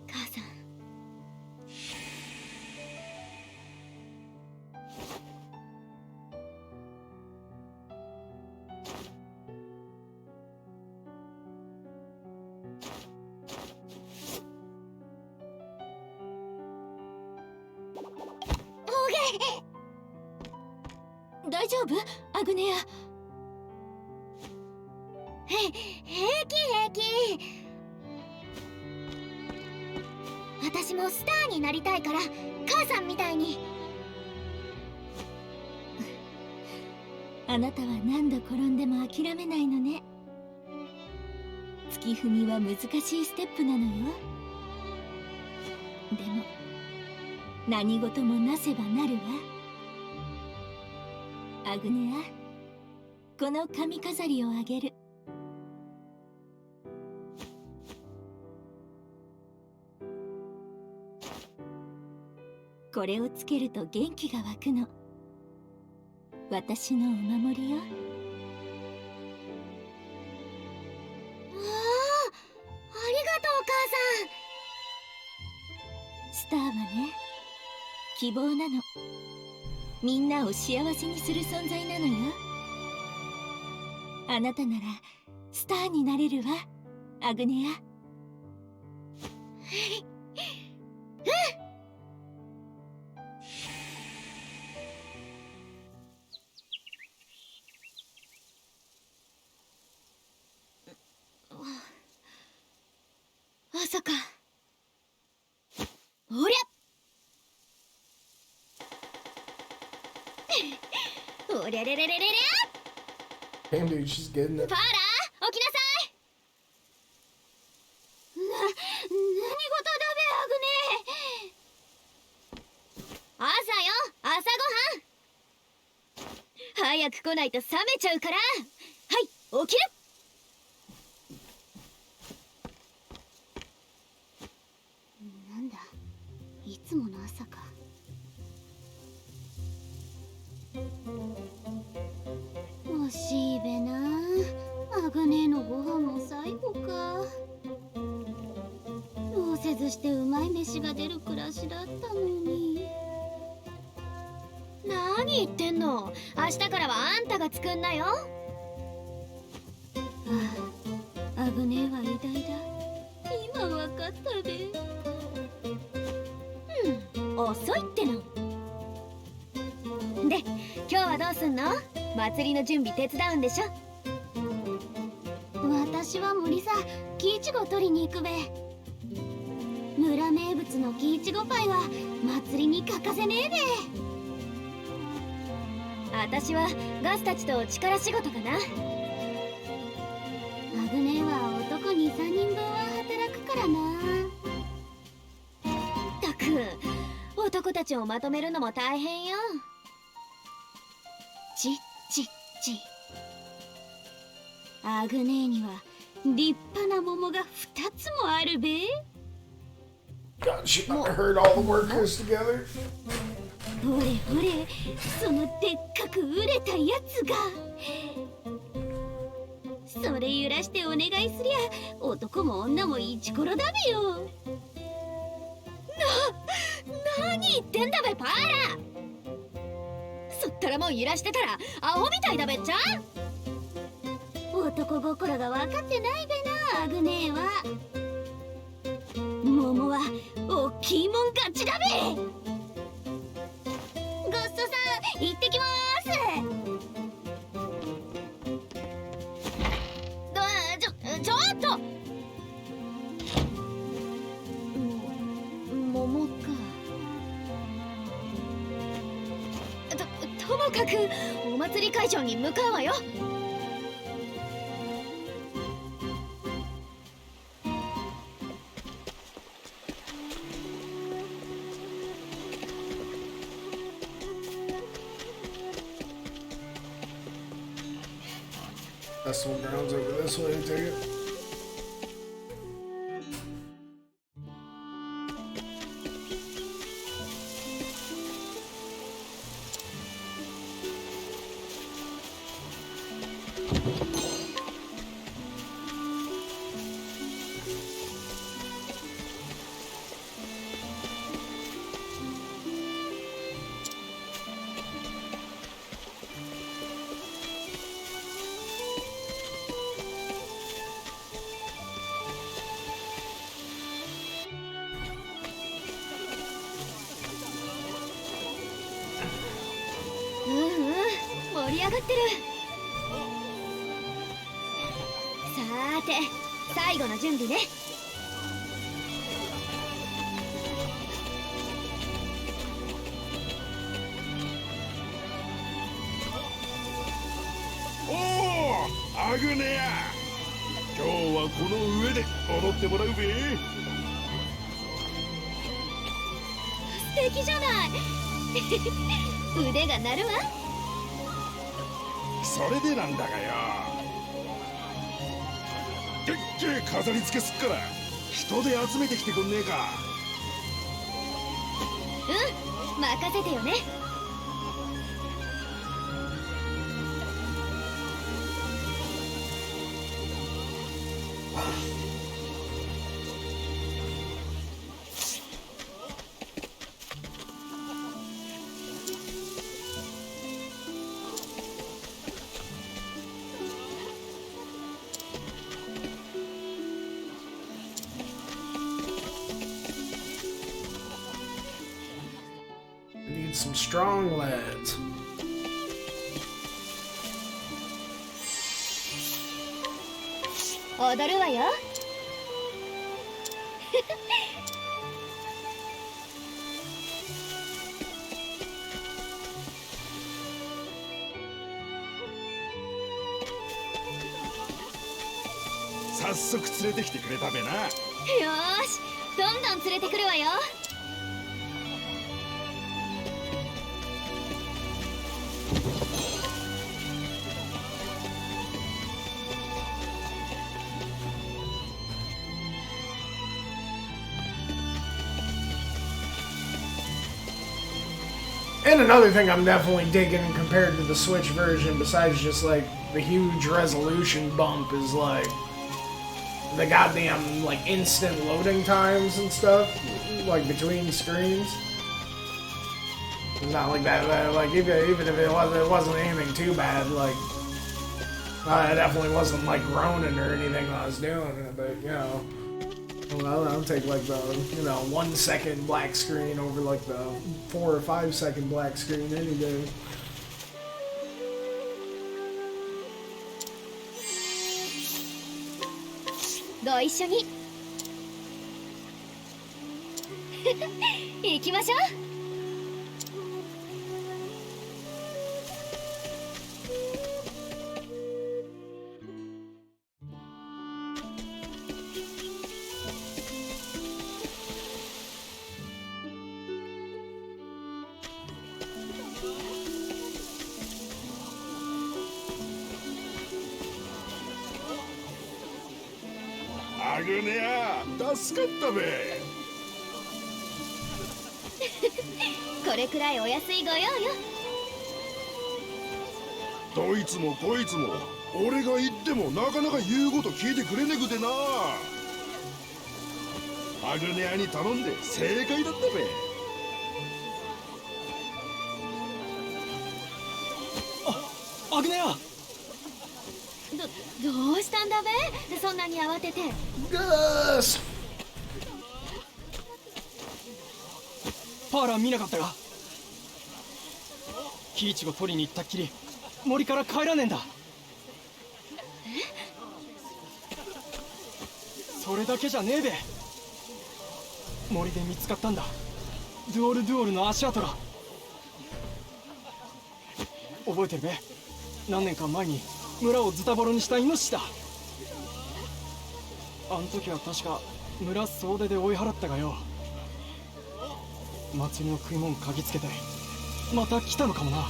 母さん、大丈夫？アグネア。平気平気。私もスターになりたいから、母さんみたいに。あなたは何度転んでも諦めないのね。月踏みは難しいステップなのよ。でも何事もなせばなるわ。アグネア、この髪飾りをあげる。これをつけると元気が湧くの。私のお守りよ。わあ、ありがとう母さん。スターはね、希望なの。みんなを幸せにする存在なのよ。あなたならスターになれるわ、アグネア。朝か。おりゃおりゃれれれれれれ。 Damn, dude, she's getting it. パーラー、起きなさい。何事だべ、アグネ。朝よ、朝ごはん。早く来ないと冷めちゃうから。はい、起きる。なんだ、いつもの朝か。惜しいべな。アグネのご飯も最後か。どうせずしてうまい飯が出る暮らしだったのに。何言ってんの。明日からはあんたが作んなよ。ああ、アグネは偉大だ。今わかったべ。遅いっての。で、今日はどうすんの？祭りの準備手伝うんでしょ？私は無理さ。木いちご取りに行くべ。村名物の木いちごパイは祭りに欠かせねえべ。私はガスたちと力仕事かな。アグネは男に3人分は働くからな。ったく、男たちをまとめるのも大変よ。ちっちっち。アグネーには立派な桃が2つもあるべ。 God, she heard all the workers together. ほれほれ、そのでっかく売れたやつが。それ揺らしてお願いすりゃ男も女もイチコロだべよ。何言ってんだべパーラ。そったらもう揺らしてたらアホみたいだべっちゃ。男心が分かってないべなアグネーは。桃はおっきいもん勝ちだべ。ごっそさん行ってきまーす。ちょっと桃か。ともかくお祭り会場に向かうわよ。Festival grounds over this way, I take it.盛り上がってる。さーて最後の準備ね。おお、アグネア。今日はこの上で踊ってもらうべ。素敵じゃない。腕が鳴るわ。それでなんだがよ。でっけえ飾り付けすっから人で集めてきてくんねえか。うん、任せてよね。Need some strong lads. 踊るわよ。早速連れてきてくれたべな。よーし、どんどん連れてくるわよ。And another thing I'm definitely digging compared to the Switch version, besides just like the huge resolution bump, is like the goddamn like instant loading times and stuff, like between screens. It's not like that. Like even if it wasn't anything too bad. Like I definitely wasn't like groaning or anything when I was doing it, but you know. Well, I'll take like the 1 second black screen over like the 4 or 5 second black screen any day. Go 一緒に。行きましょう。アグネア、助かったべ。これくらいお安いご用よ。どいつもこいつも俺が言ってもなかなか言うこと聞いてくれねくてな。アグネアに頼んで正解だったべ。アグネア。どうしたんだべ、そんなに慌てて。Gus! パーラン見なかったが、キイチゴ取りに行ったっきり森から帰らねえんだ。それだけじゃねえべ。森で見つかったんだ、ドゥオルドゥオルの足跡が。覚えてるべ、何年か前に村をズタボロにしたイノシシだ。あの時は確か村総出で追い払ったがよ、祭りの食い物嗅ぎつけてまた来たのかもな。あ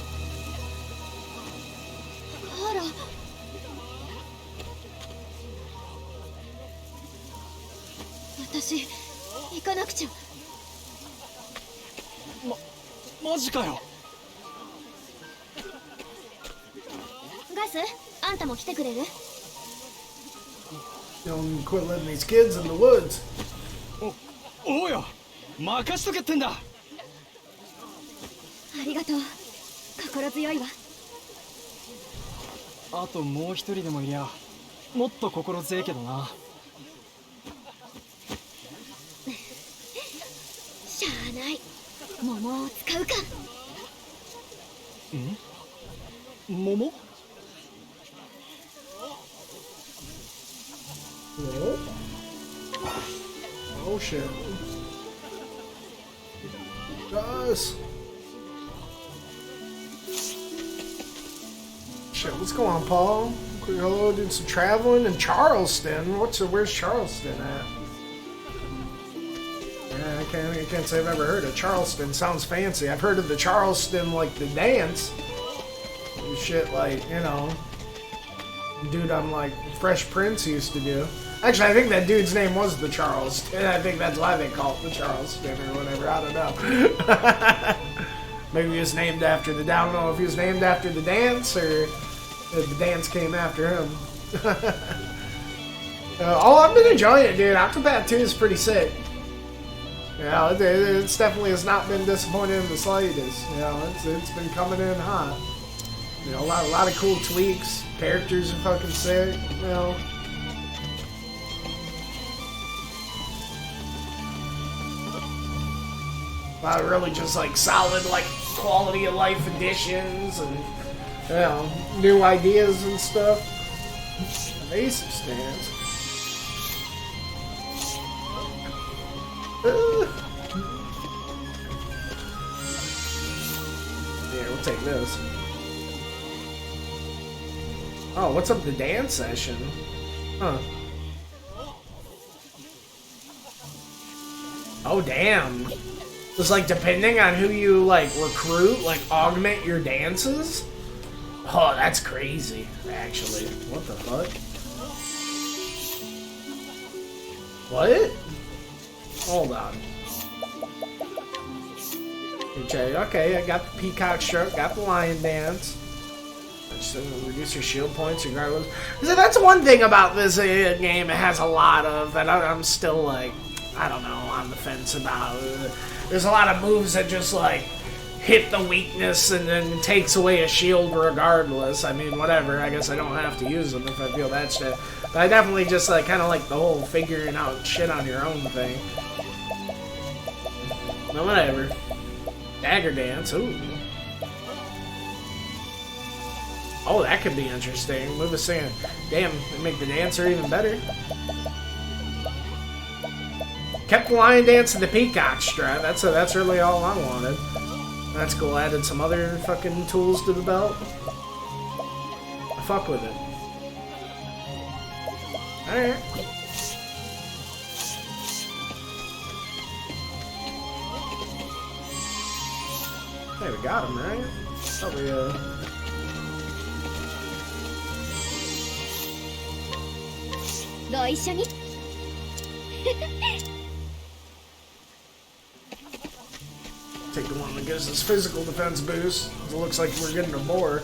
ら、私行かなくちゃ。マジかよ。ガス、あんたも来てくれる？ Don't quit letting these kids in the woods. おうよ、任しとけってんだ。ありがとう、心強いわ。あともう一人でもいりゃもっと心強いけどな。しゃあない、桃を使うか。桃？ Oh shit. Gus! Shit, what's going on, Paul? Quick hello, doing some traveling in Charleston. Where's Charleston at? Yeah, I can't say I've ever heard of Charleston. Sounds fancy. I've heard of the Charleston, like the dance. And shit, like, you know, dude on like Fresh Prince used to do. Actually, I think that dude's name was the Charleston. I think that's why they call it the Charleston or whatever. I don't know. Maybe he was named after the. I don't know if he was named after the dance or if the dance came after him. I've been enjoying it, dude. Octopath 2 is pretty sick. Yeah, it's definitely has not been disappointing in the slightest. You know, it's been coming in hot. You know, a lot of cool tweaks. Characters are fucking sick. You know. A lot of really just like solid like quality of life additions and you know new ideas and stuff. Evasive stance. Yeah, we'll take this. Oh, what's up the dance session? Huh. Oh damn. It's like depending on who you like recruit, like augment your dances. Oh, that's crazy, actually. What the fuck? What? Hold on. Okay, I got the peacock stroke, got the lion dance. Just reduce your shield points regardless. So that's one thing about this game. It has a lot of that I'm still like, I don't know, on the fence about. There's a lot of moves that just like hit the weakness and then takes away a shield regardless. I mean, whatever. I guess I don't have to use them if I feel that shit. But I definitely just like kind of like the whole figuring out shit on your own thing. No, whatever. Dagger dance. Ooh. Oh, that could be interesting. Move a sand. Damn, they make the dancer even better. Kept the lion dance and the peacock strut. That's really all I wanted. That's cool. Added some other fucking tools to the belt. I fuck with it. Alright. Hey, we got him, right? Probably, Take the one that gives us physical defense boost. It looks like we're getting a boar.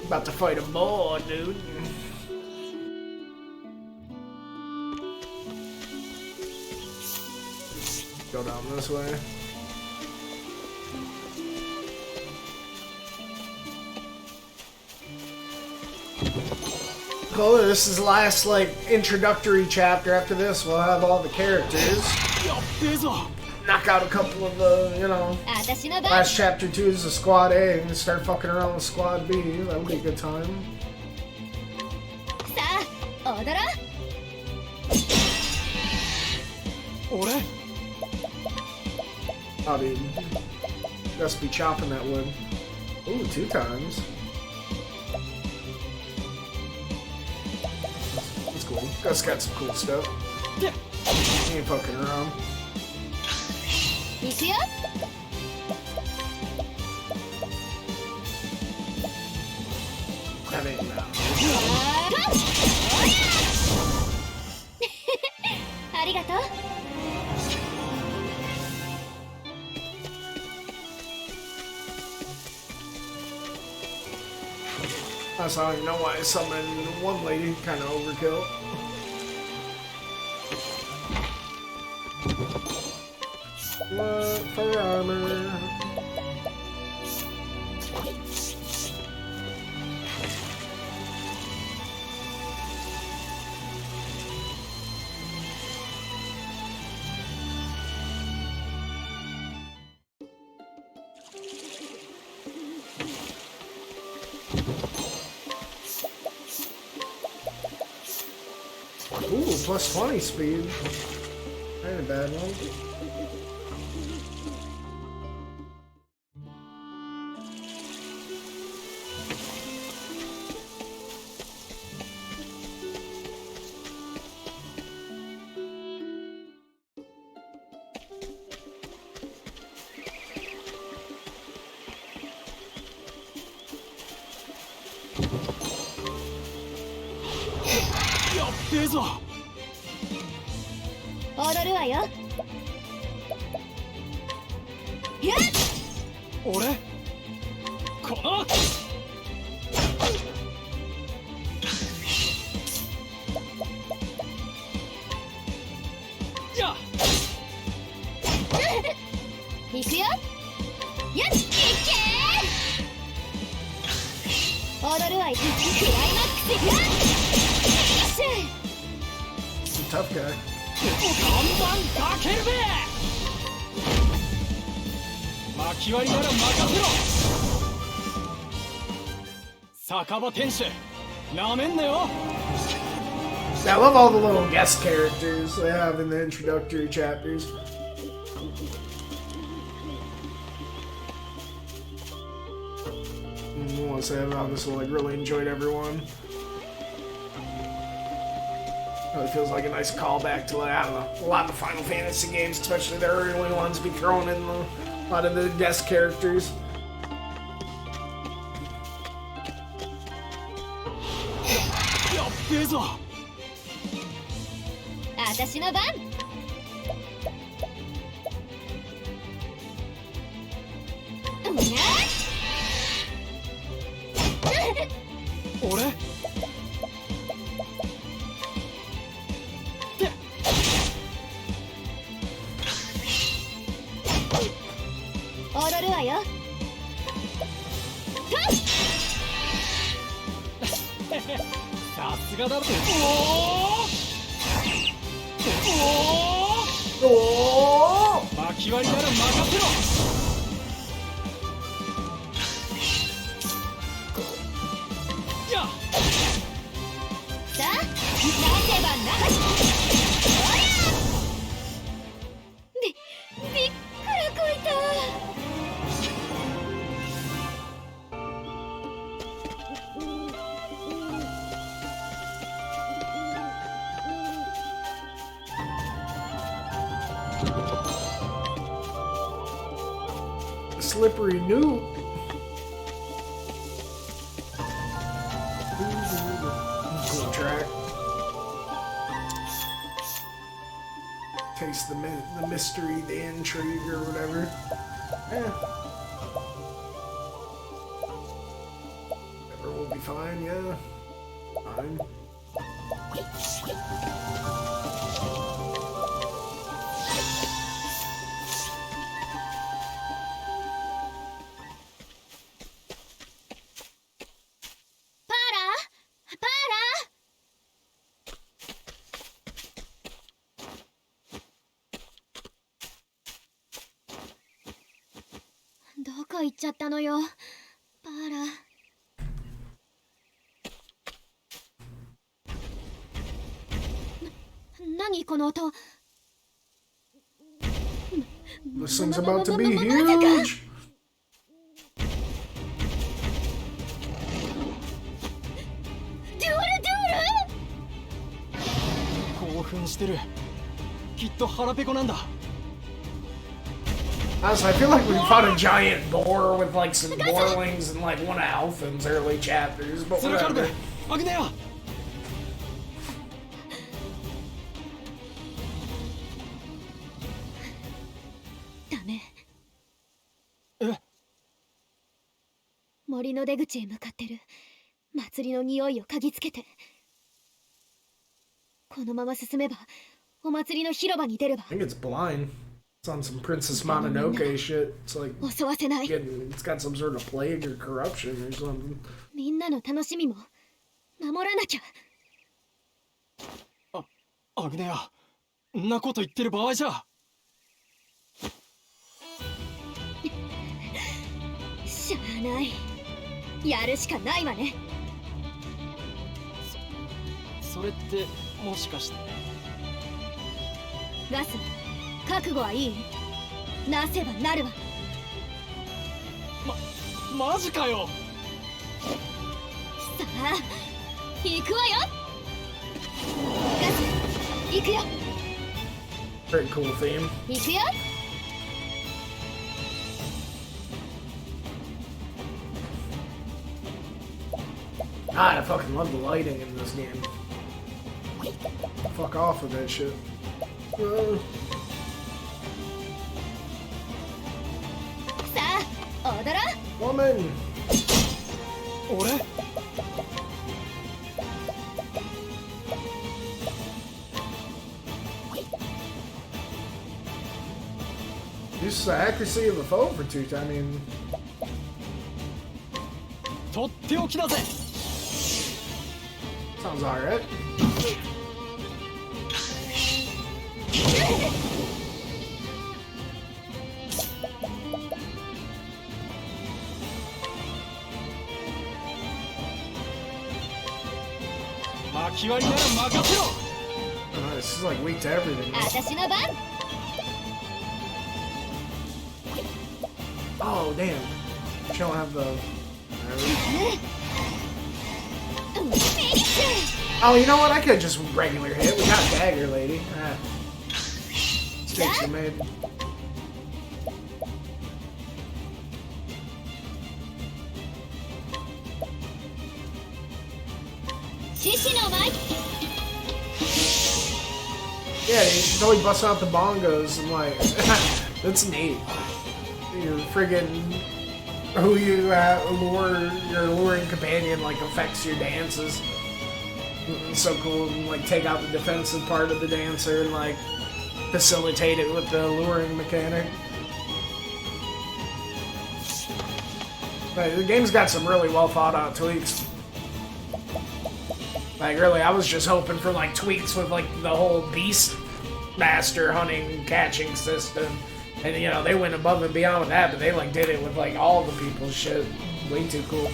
About to fight a boar, dude. Go down this way. Cool, this is the last, like, introductory chapter. After this, we'll have all the characters. Knock out a couple of the, you know... Last chapter 2 is the Squad A, and start fucking around with Squad B. That'll be a good time. Oh, dude. Just be chopping that wood. Ooh, 2 times. That's cool. Gus got some cool stuff. He ain't fucking around. That ain't now. ありがとう。That's how you know why I summoned one lady, kind of overkill. What for armor? Ooh, plus 20 speed. That ain't a bad one. Tough guy. I love all the little guest characters they have in the introductory chapters. I want to say I've honestly like really enjoyed everyone. It feels like a nice callback to, I don't know, a lot of the Final Fantasy games, especially the early ones, be throwing in a lot of the guest characters. Slippery New. Cool track. Taste the mystery, the intrigue, or whatever. Yeah. Never will be be fine, yeah. Fine.どこ行っちゃったのよ、パーラ。何この音。 This thing's about to be huge! デュオルデュオル。興奮してる。きっと腹ペコなんだ。 Honestly, I feel like we fought a giant boar with like some boarlings and like one of Alphin's early chapters, but ズルカルベ whatever. アグネア。ダメ。え、森の出口へ向かってる。祭りの匂いを嗅ぎつけて。このまま進めばお祭りの広場に出れば。 I think it's blind. It's on some Princess Mononoke shit. It's like 襲わせない。 it's got some sort of plague or corruption or something. みんなの楽しみも守らなきゃ。アグネア、んなこと言ってる場合じゃ。しゃあない。やるしかないわね。それってもしかして。ガス、覚悟はいい？なせばなるわ。マジかよ。さあ、行くわよ。ガス、行くよ。 Very cool theme. 行くよ。God, I fucking love the lighting in this game. Fuck off with that shit. さあ、踊ろう。 Woman! 俺？ Just the accuracy of the foe for two. I mean, とっておきだぜ。 sounds alright. 巻き割りなら任せろ。 This is like weak to everything. 私の番。 Oh, damn. She don't have the... Oh, you know what? I could just regular hit. We got dagger, lady. Ah. Mistakes are made. 獅子の舞。 Yeah, she's always busting out the bongos and like... That's neat. You're friggin' who you lure, your luring companion like affects your dances. It's so cool. And, like take out the defensive part of the dancer and like facilitate it with the luring mechanic. But the game's got some really well thought out tweaks. Like really, I was just hoping for like tweaks with like the whole beast master hunting catching system. And you know, they went above and beyond with that, but they like did it with like all the people's shit. Way too cool.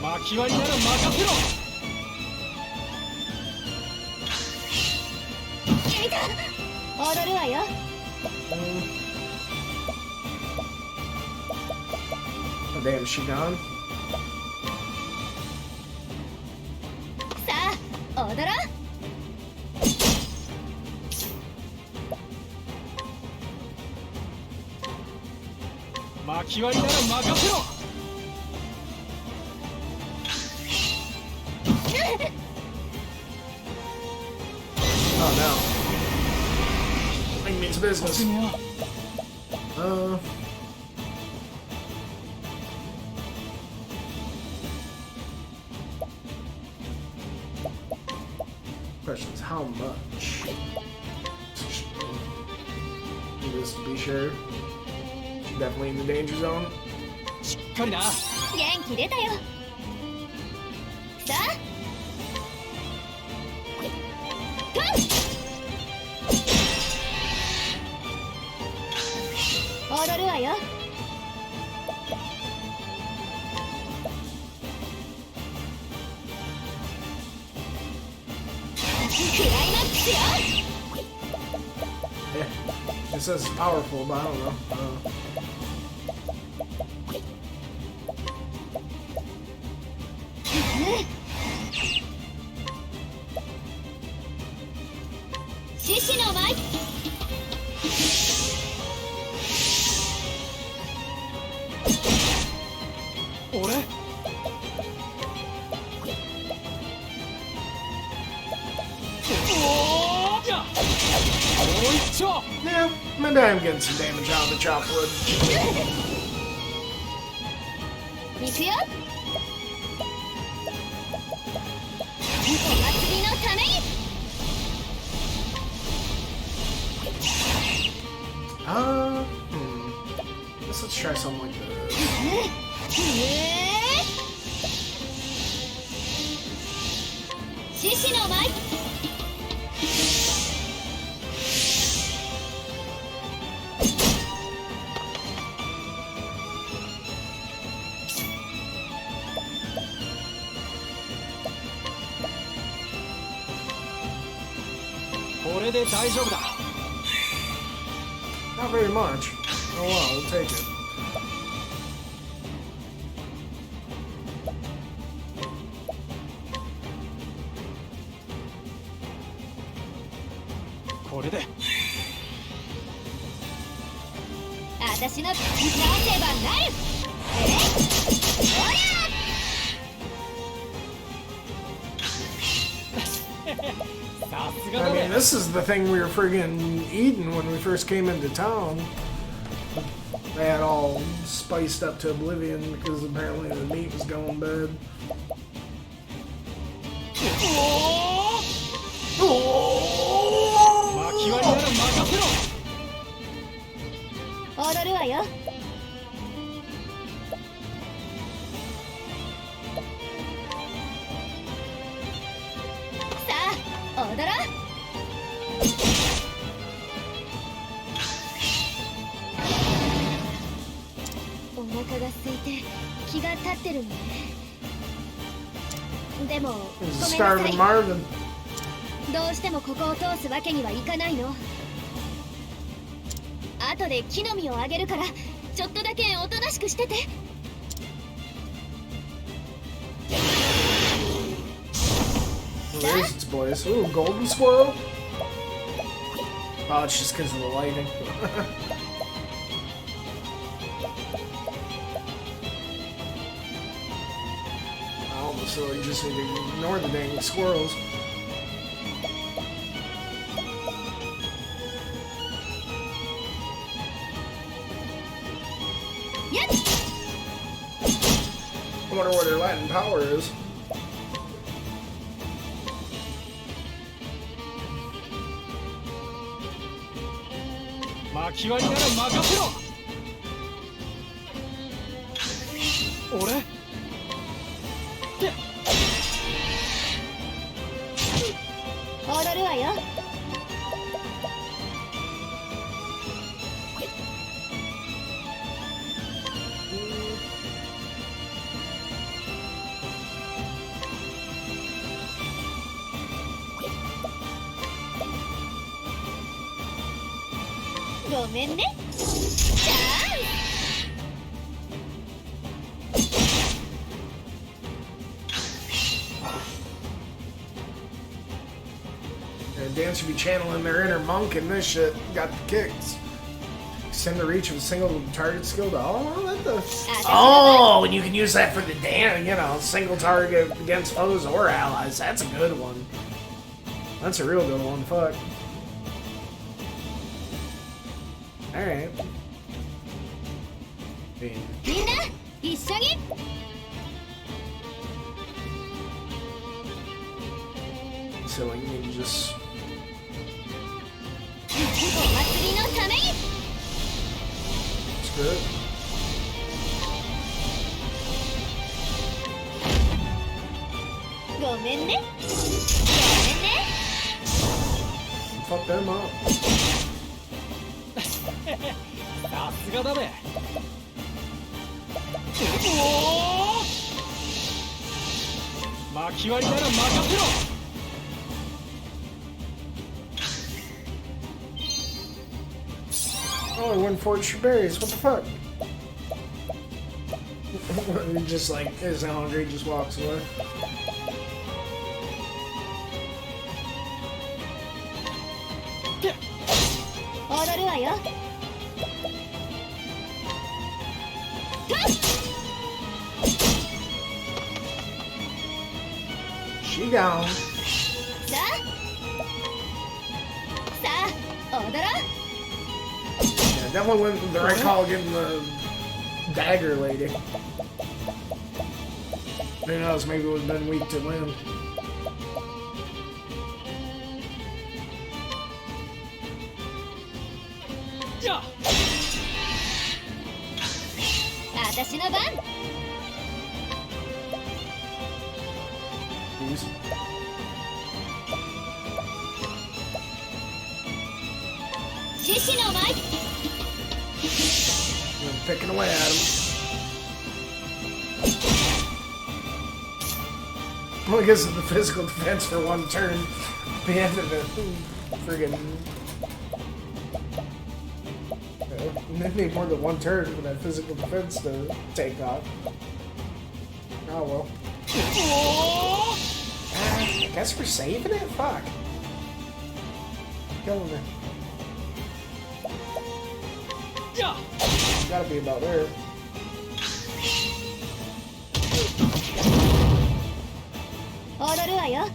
巻き割りなら任せろ。 踊るわよ。 Oh damn, is she gone? さあ、踊ろう。 巻き割りなら任せろ。 Oh no. I think it means to business. Questions: how much? Just to be sure. Definitely in the danger zone. しっかりな。元気出たよ。さあ踊るわよ。クライマックスよ。 Yeah. It says powerful, but I don't know. 獅子の舞。俺おーじゃもう一丁 Yeah, maybe I am getting some damage out of the chop wood. 行くよ。お祭りのために。Let's try something like this. 獅子の舞。これで大丈夫だ。 Not very much. Oh well, we'll take it. これで私のなせばなる。ほら。さすが I だ mean, ね。 this is the thing we were friggin' eating when we first came into town. They had all spiced up to oblivion because apparently the meat was going bad. 巻き割りなら任せろ。踊るわよ。さあ踊ろう。お腹が空いて気が立ってるのね。でもご This is めんなさ starving い。 Marvin. どうしてもここを通すわけにはいかないの。後で木の実をあげるからちょっとだけおとなしくしてて。 Where is its boys? Ooh, golden squirrel? Oh, it's just because of the lighting. I almost feel like just need to ignore the dang squirrels. Yep. I wonder where their Latin power is. 巻き割りなら任せろ。俺踊るわよ。ごめんね。じゃあ Dan should be channeling their inner monk and this shit. Got the kicks. Extend the reach of a single target skill to Oh, and you can use that for the Dan, you know, single target against foes or allies. That's a good one. That's a real good one. Fuck. Alright. みんな一緒に So like, you need to just お祭りのために screw it. ごめんねごめんね Fuck them up. さすがだべ。巻き割りなら任せろ。 Oh, I won 4 berries. What the fuck? He just like isn't hungry, just walks away. 踊るわよ She gone. さあ踊ろう Yeah, definitely went with the right call getting the dagger lady. Who knows? Maybe it would have been weak to win. じゃあ 私の番 Jeez. I'm picking away at him. Well, I guess it's the physical defense for one turn. The end of it. Friggin'. They need more than one turn for that physical defense to take off. Oh well. I guess we're saving it? Fuck. Killing it. じゃあ Gotta be about there. 踊るわよ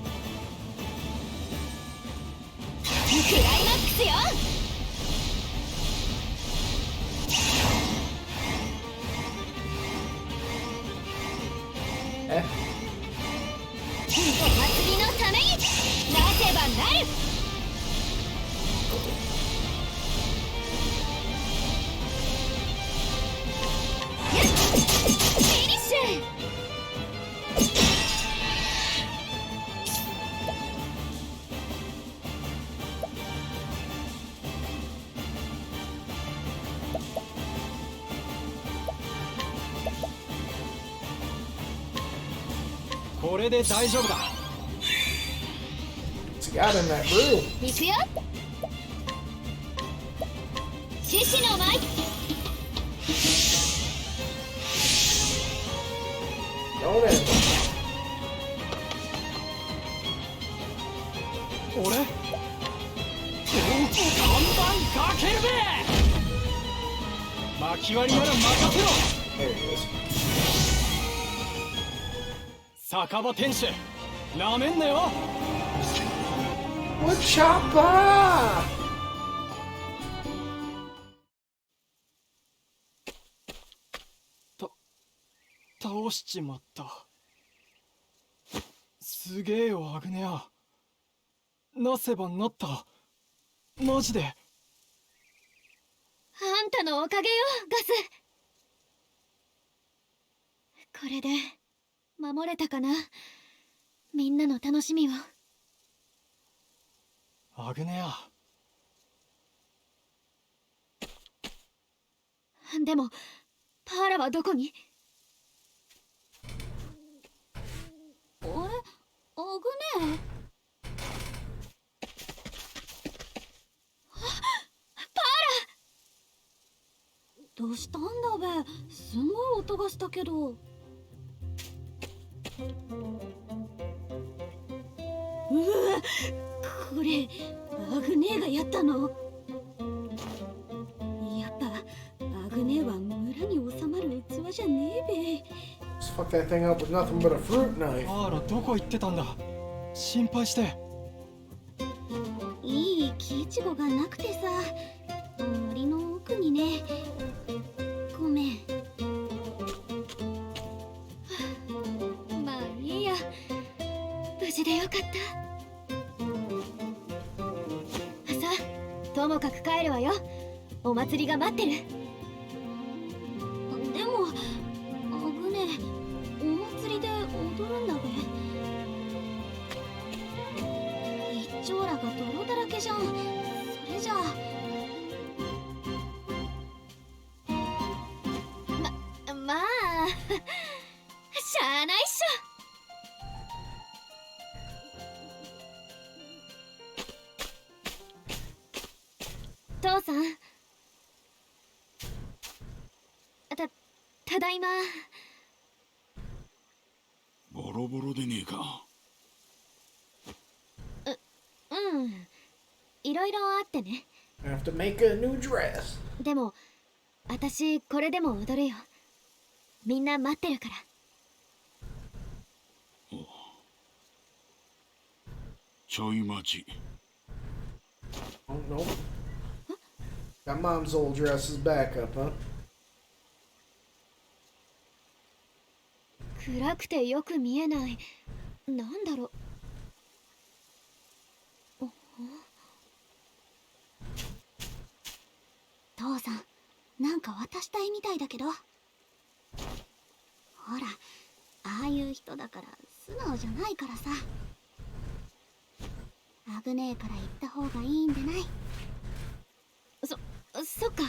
クライマックスよ Eh? お祭りのためになせばなる フィニッシュ これで大丈夫だ。 It's got in that brew. いくよ獅子の舞 Don't it? 俺看板かけるべ。巻き割りなら任せろ。 There he is. 酒場店主なめんなよ。 What chopper? 倒しちまった。すげえよアグネア。なせばなった。マジで。あんたのおかげよガスこれで守れたかなみんなの楽しみをアグネア。でもパーラはどこにあれアグネどうしたんだべすんごい音がしたけどうわこれアグネーがやったのやっぱアグネーは村に収まる器じゃねえべ Just fuck that thing up with nothing but a fruit knife. あらどこ行ってたんだ。心配して。いい木イチゴがなくてさ森の特にね。ごめん。まあいいや、無事でよかった。さあ、ともかく帰るわよ。お祭りが待ってる。でもアグネ、お祭りで踊るんだべ。一丁らが泥だらけじゃん。それじゃまあしゃあないっしょ。父さん、ただいま。ボロボロでねえか。うん、いろいろあってね。I have to make a new dress. でも私これでも踊るよ。みんな待ってるから。ちょい待ち。Oh no. Got mom's old dress as backup, huh? 暗くてよく見えない。なんだろう。父さん、なんか渡したいみたいだけど。ほら、ああいう人だから素直じゃないからさ。危ねえから言った方がいいんでない。そっか。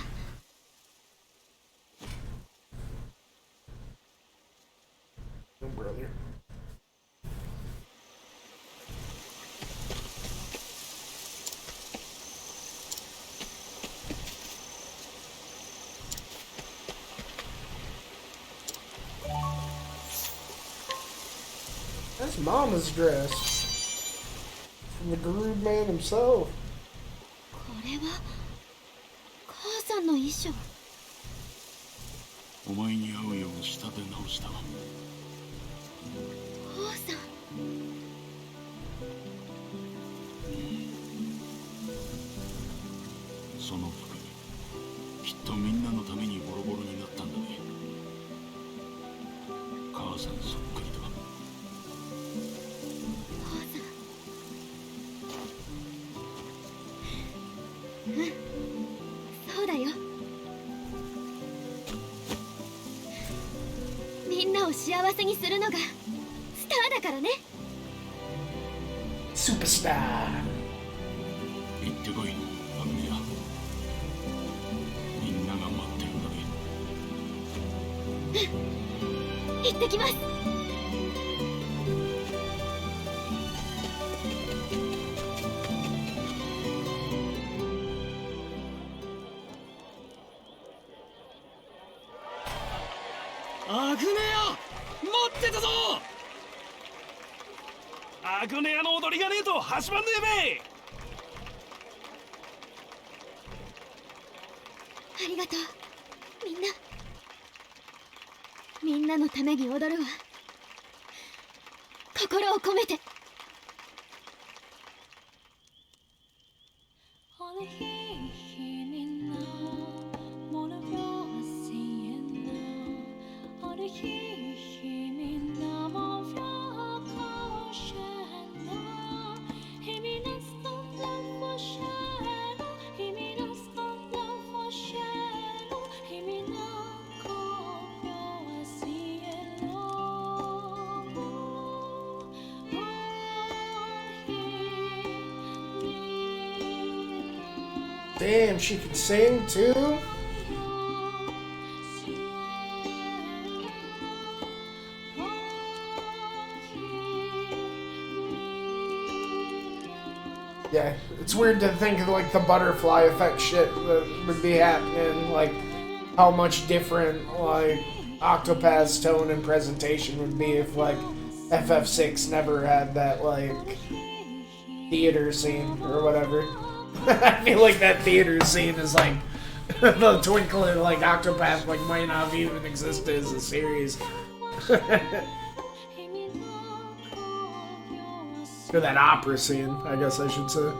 No brother. That's Mama's dress. From the Groove Man himself. これは母さんの衣装。お前に合うよう仕立て直した。母さん。その服、きっとみんなのためにボロボロになったんだね。母さんそっくりだ。母さん。うん、そうだよ。みんなを幸せにするのがスターだからね。Superstar. 行ってこい、アグネア。みんなが待ってるんだね。行ってきます。アグネア、待ってたぞ。アグネアの踊りがねえと始まんねえべ。ありがとう。みんなのために踊るわ。心を込めて。Damn, she can sing too? Yeah, it's weird to think of like the butterfly effect shit that would be happening, like how much different like Octopath's tone and presentation would be if like FF6 never had that like theater scene or whatever. I feel like that theater scene is like the twinkling like Octopath like might not have even existed as a series. Or that opera scene, I guess I should say.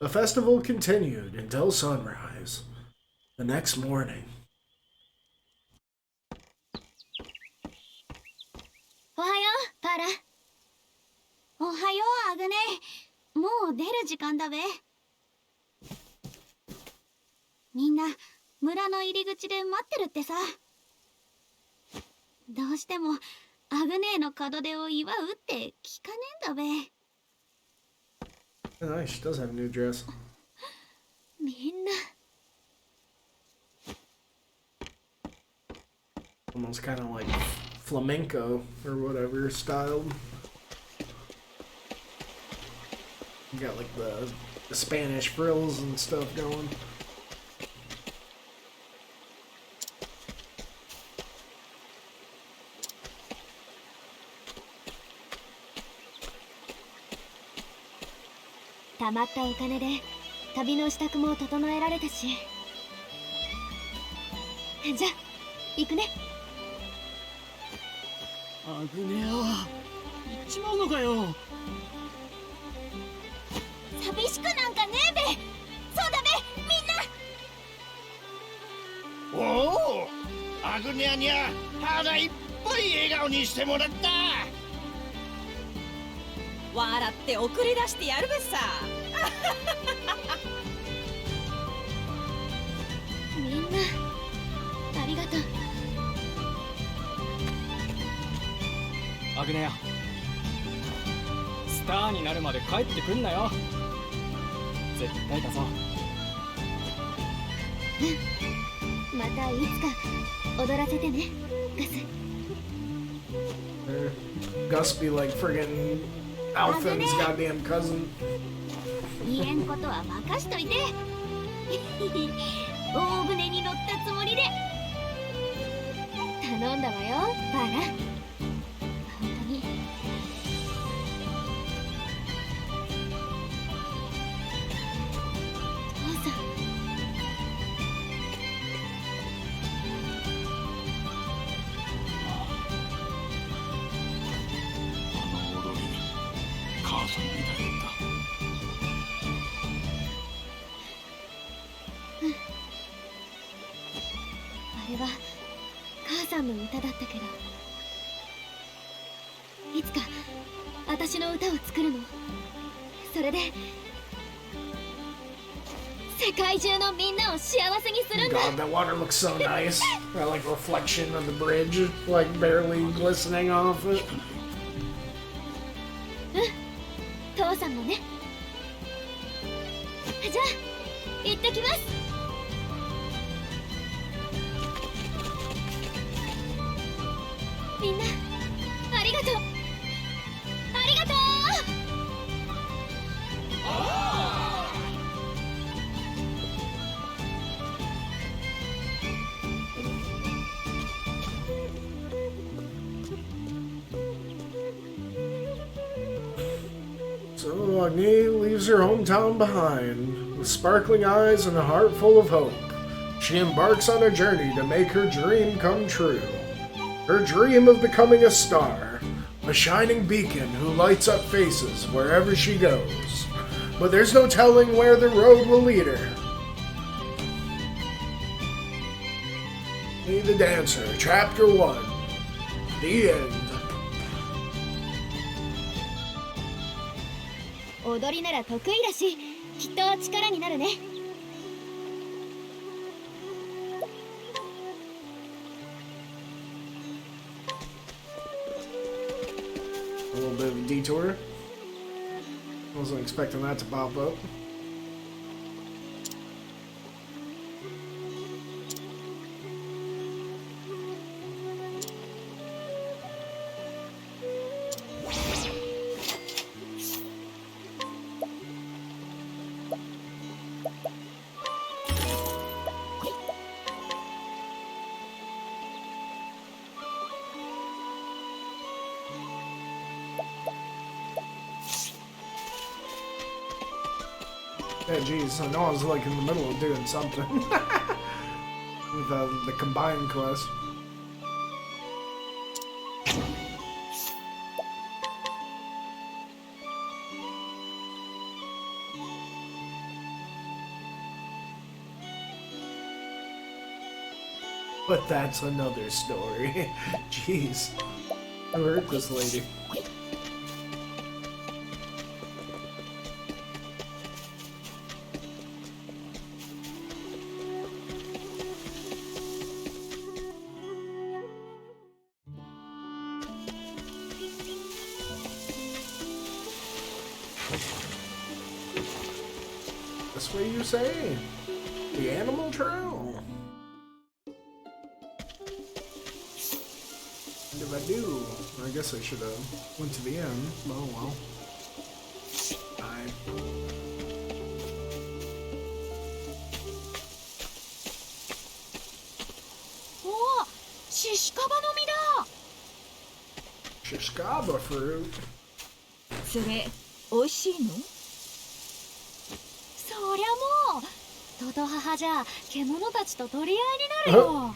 The festival continued until sunrise. The next morning. おはようパラ。おはようアグネ。もう出る時間だべ。みんな村の入り口で待ってるってさ。どうしてもアグネの門出を祝うって聞かねえんだべ。Nice, she does have a new dress. みんな Almost kind of like flamenco or whatever style. You got like the Spanish frills and stuff going. たまったお金で旅の支度も整えられたし。じゃ行くね。アグネア、行っちまうのかよ。寂しくなんかねえべ。そうだべみんな。おお、アグニャにゃ肌いっぱい笑顔にしてもらった。笑って送り出してやるべさ。みんなありがとう。アグネア、スターになるまで帰ってくんなよ。絶対だぞ。うん、またいつか踊らせてね、ガス。Gus be like friggin' Alphin's goddamn cousin. 言えんことは任しといて。大船に乗ったつもりで。頼んだわよ、バーラ。本当に。父さん。あの踊り、母さんみたいだった。あれは母さんの歌だったけど、いつか私の歌を作るの。それで世界中のみんなを幸せにするんだ。 God, that water looks so nice. That like reflection of the bridge, like barely glistening off it. 父さんもね。じゃあ行ってきます。みんなありがとう。ありがとう。So Agni leaves her hometown behind. With sparkling eyes and a heart full of hope, she embarks on a journey to make her dream come true. Her dream of becoming a star, a shining beacon who lights up faces wherever she goes. But there's no telling where the road will lead her. Be the Dancer, Chapter 1. The end. 踊りなら得意だし、きっと力になるね。A little bit of a detour. Wasn't expecting that to pop up. Yeah, geez, I know I was like in the middle of doing something. With the combined quest. But that's another story. Jeez. Who hurt this lady? This way you say? The animal trail? What did I do? I guess I should have went to the end. Oh well. Fine. Oh, shishikaba no mi da. Shishikaba fruit. それ美味しいの？そりゃもうトト母じゃ獣たちと取り合いになるよ。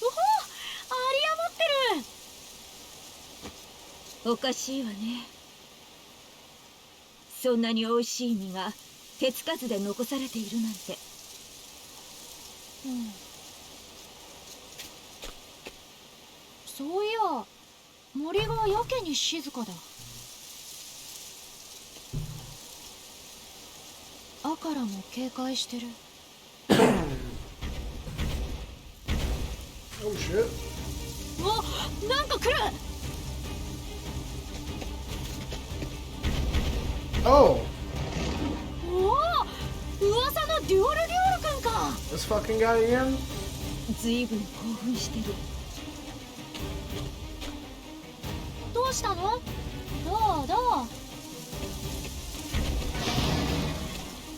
おほ、有り余ってる。おかしいわね。そんなに美味しい実が手つかずで残されているなんて。そういや森がやけに静かだ。アカラも警戒してる。Oh shit. お、なんか来る。Oh! おお、噂のデュオルデュオル君か。This fucking guy again? ずいぶん興奮してる。どうしたの？どうどう？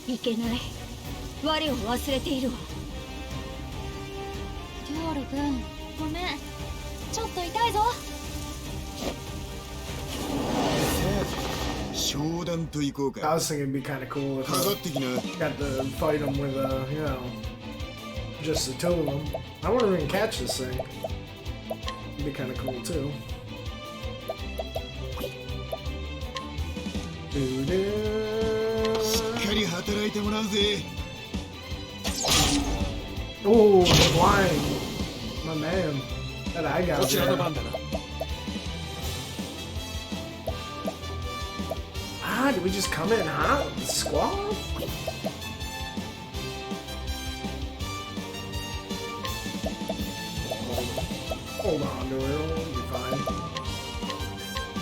いけない。我を忘れているわ。デュオル君、ごめん。ちょっと痛いぞ。商談と行こう I か。 was thinking it'd be kind of cool if かかってきな。 got to fight him with, you know, just the two of them. I wouldn't even catch this thing. It'd be kind of cool too. Doo-doo. しっかり働いてもらうぜ。 Oh, the blind. My man. That eye got こちらの there. 番だな。 Ah, did we just come in hot with the squad? Hold on to her, we'll be fine.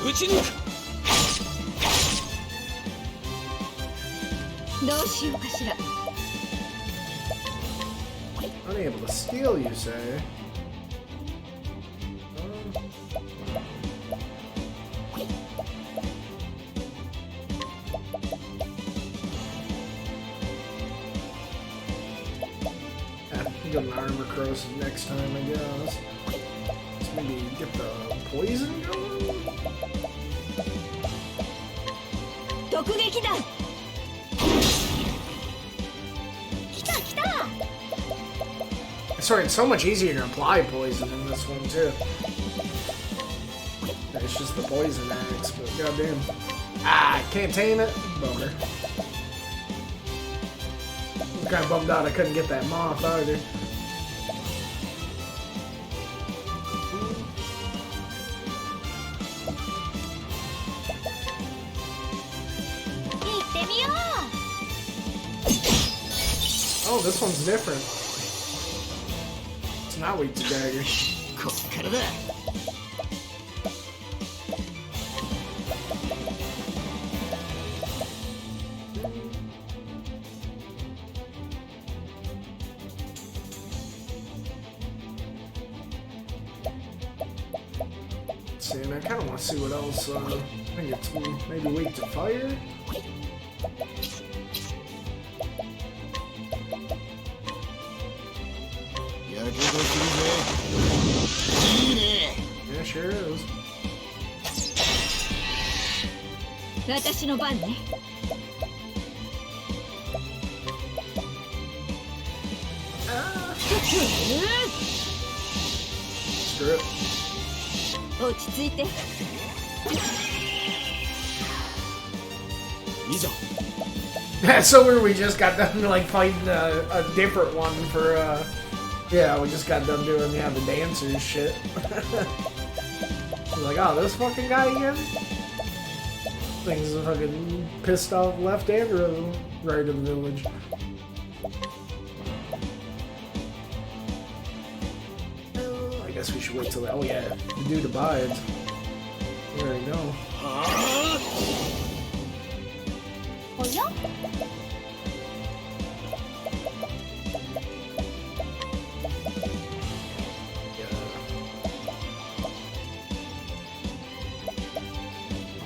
撃ち抜く。どうしようかしら。 Unable to steal, you say? Get an armor corrosive next time, I guess. Let's maybe get the poison going? 突撃だ。来た来た。 Sorry, it's so much easier to apply poison in this one, too. It's just the poison axe, but goddamn. Ah, I can't tame it? Bummer. I'm kind of bummed out I couldn't get that moth either. Oh, this one's different. It's not weak to dagger. こっからだ。 See, and I kind of want to see what else. I think it's maybe weak to fire. Yeah, sure is. 私の番ね。 Screw it. 落ち着いて。いざ。That's so weird. We just got done like fighting a different one for. Yeah, we just got done doing the dancers shit. Like, oh, this fucking guy again? Things fucking pissed off left and right of the village. I guess we should wait till. Oh yeah, the dude abides. There we go. Oh yeah?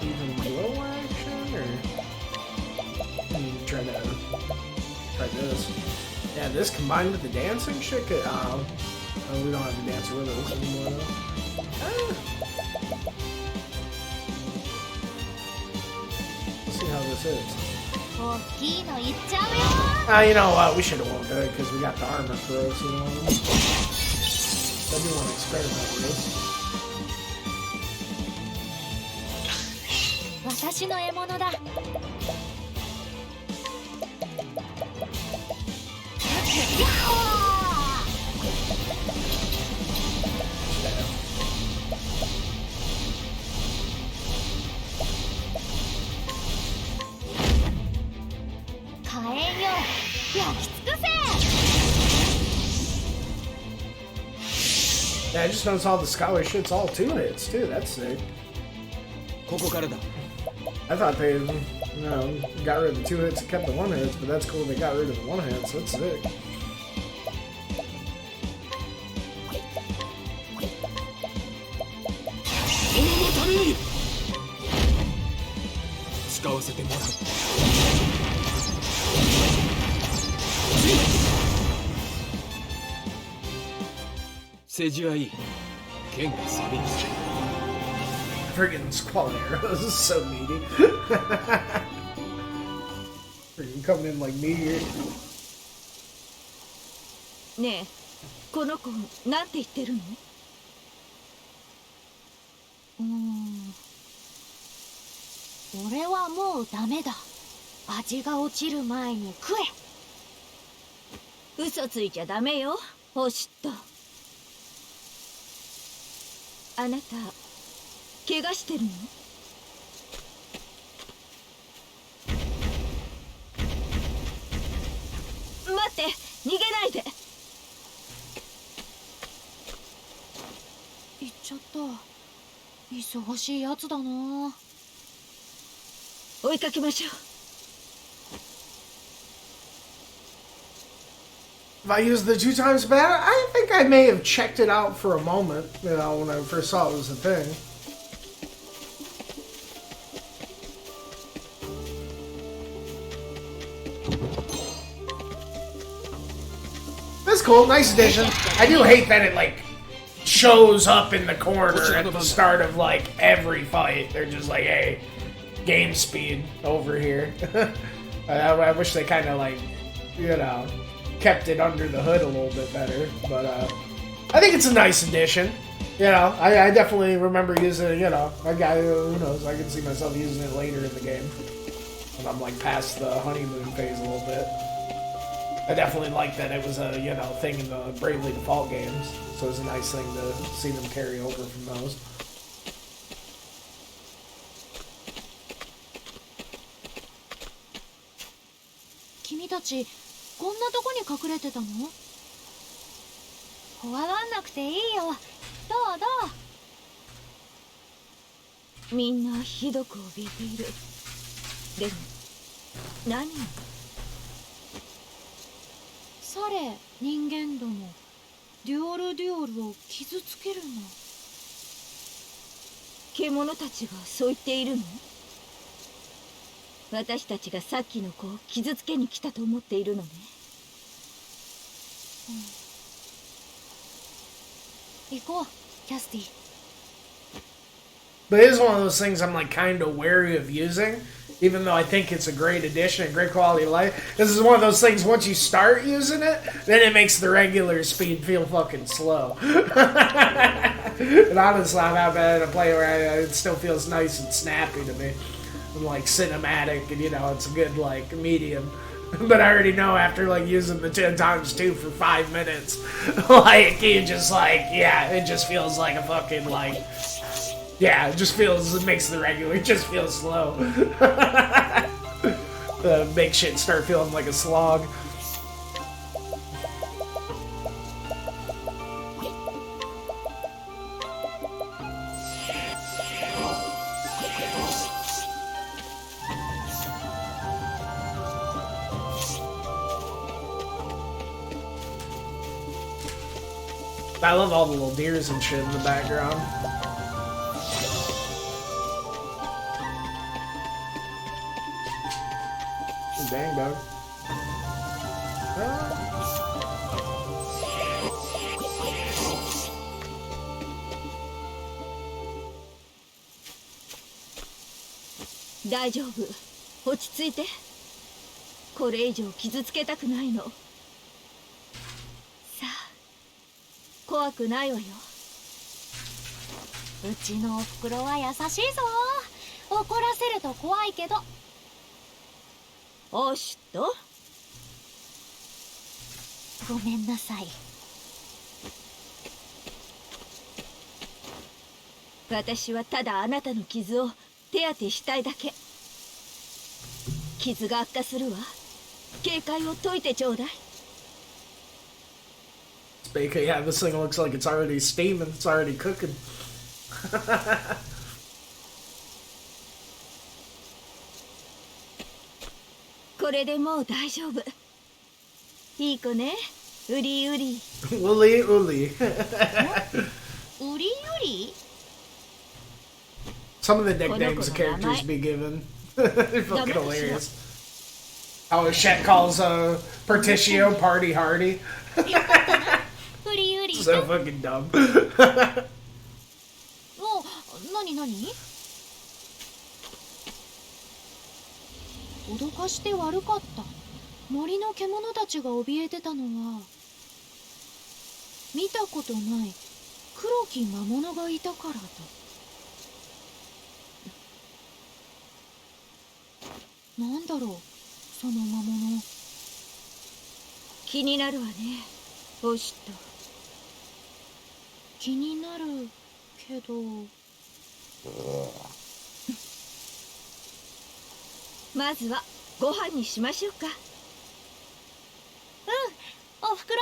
Even blow action, or try this. Yeah, this combined with the dancing shit could. Oh, we don't have the dancer with us anymore though. Let's see how this is. 大きいのいっちゃうよ。 You know what? We should have won good because we got the armor throws, you know. I do want to experiment with this. 私の獲物だ。火炎よ、焼き尽くせ。 Yeah, I just noticed all the scholar shit's all 2 hits too. That's sick. ここからだ。 I thought they, got rid of the 2 hits and kept the 1 hits, but that's cool. They got rid of the 1 hits. That's sick. そのために使わせてもらう。政治はいい。剣が錆びにする。 Friggin' squall arrows is so meaty. Friggin' coming in like meteor. ねえ、この子なんて言ってるの？俺はもうダメだ。味が落ちる前に食え。嘘ついちゃダメよ、星と。あなた怪我してるの？待って、逃げないで。行っちゃった。忙しいやつだな。追いかけましょう。 If I used the 2 times bad, I think I may have checked it out for a moment, when I first saw it was a thing. That's cool, nice addition. I do hate that it, shows up in the corner at the start of, every fight. They're just like, hey, game speed over here. I wish they kind of, kept it under the hood a little bit better, but I think it's a nice addition. I definitely remember using it, a guy who knows, I can see myself using it later in the game when I'm past the honeymoon phase a little bit. I definitely like that it was a thing in the Bravely Default games, so it's a nice thing to see them carry over from those. 君たちこんなとこに隠れてたの？怖がんなくていいよ。どうどう。みんなひどく怯えている。でも何を？され人間ども、デュオルを傷つけるの。獣たちがそう言っているの？私たちがさっきの子を傷つけに来たと思っているのね。行こう、キャスティ。 But it is one of those things I'm kind of wary of using, even though I think it's a great addition and great quality of life. This is one of those things, once you start using it, then it makes the regular speed feel fucking slow. And honestly, I'm not bad at a play where it still feels nice and snappy to me. like cinematic, and you know, it's a good like medium. But I already know after like using the 10x2 for 5 minutes, like you just like, yeah, it just feels like a fucking like, yeah, it just feels, it makes the regular, it just feels slow. Make shit start feeling like a slog. I love all the little deers and shit in the background. Dang, dog.大丈夫。落ち着いて。これ以上傷つけたくないの。さあ、怖くないわよ。うちのおふくろは優しいぞ。怒らせると怖いけど。おしっと。ごめんなさい。私はただあなたの傷を手当てしたいだけ。傷が悪化するわ。警戒を解いてちょうだい。Baker, yeah, this thing looks like it's already steaming, it's already cooking. これでもう大丈夫。いい子ね。ウリウリ。ウリウリ。ウリウリ Some of the nicknames the characters be given. They're fucking hilarious. Oh, Shet calls Pertitio Party Hardy. So fucking dumb. お、なになに？脅かして悪かった。森の獣たちが怯えてたのは見たことない黒き魔物がいたからだ。なんだろう、その魔物。気になるわね、オシット。気になるけど。まずはご飯にしましょうか。うん、おふくろ。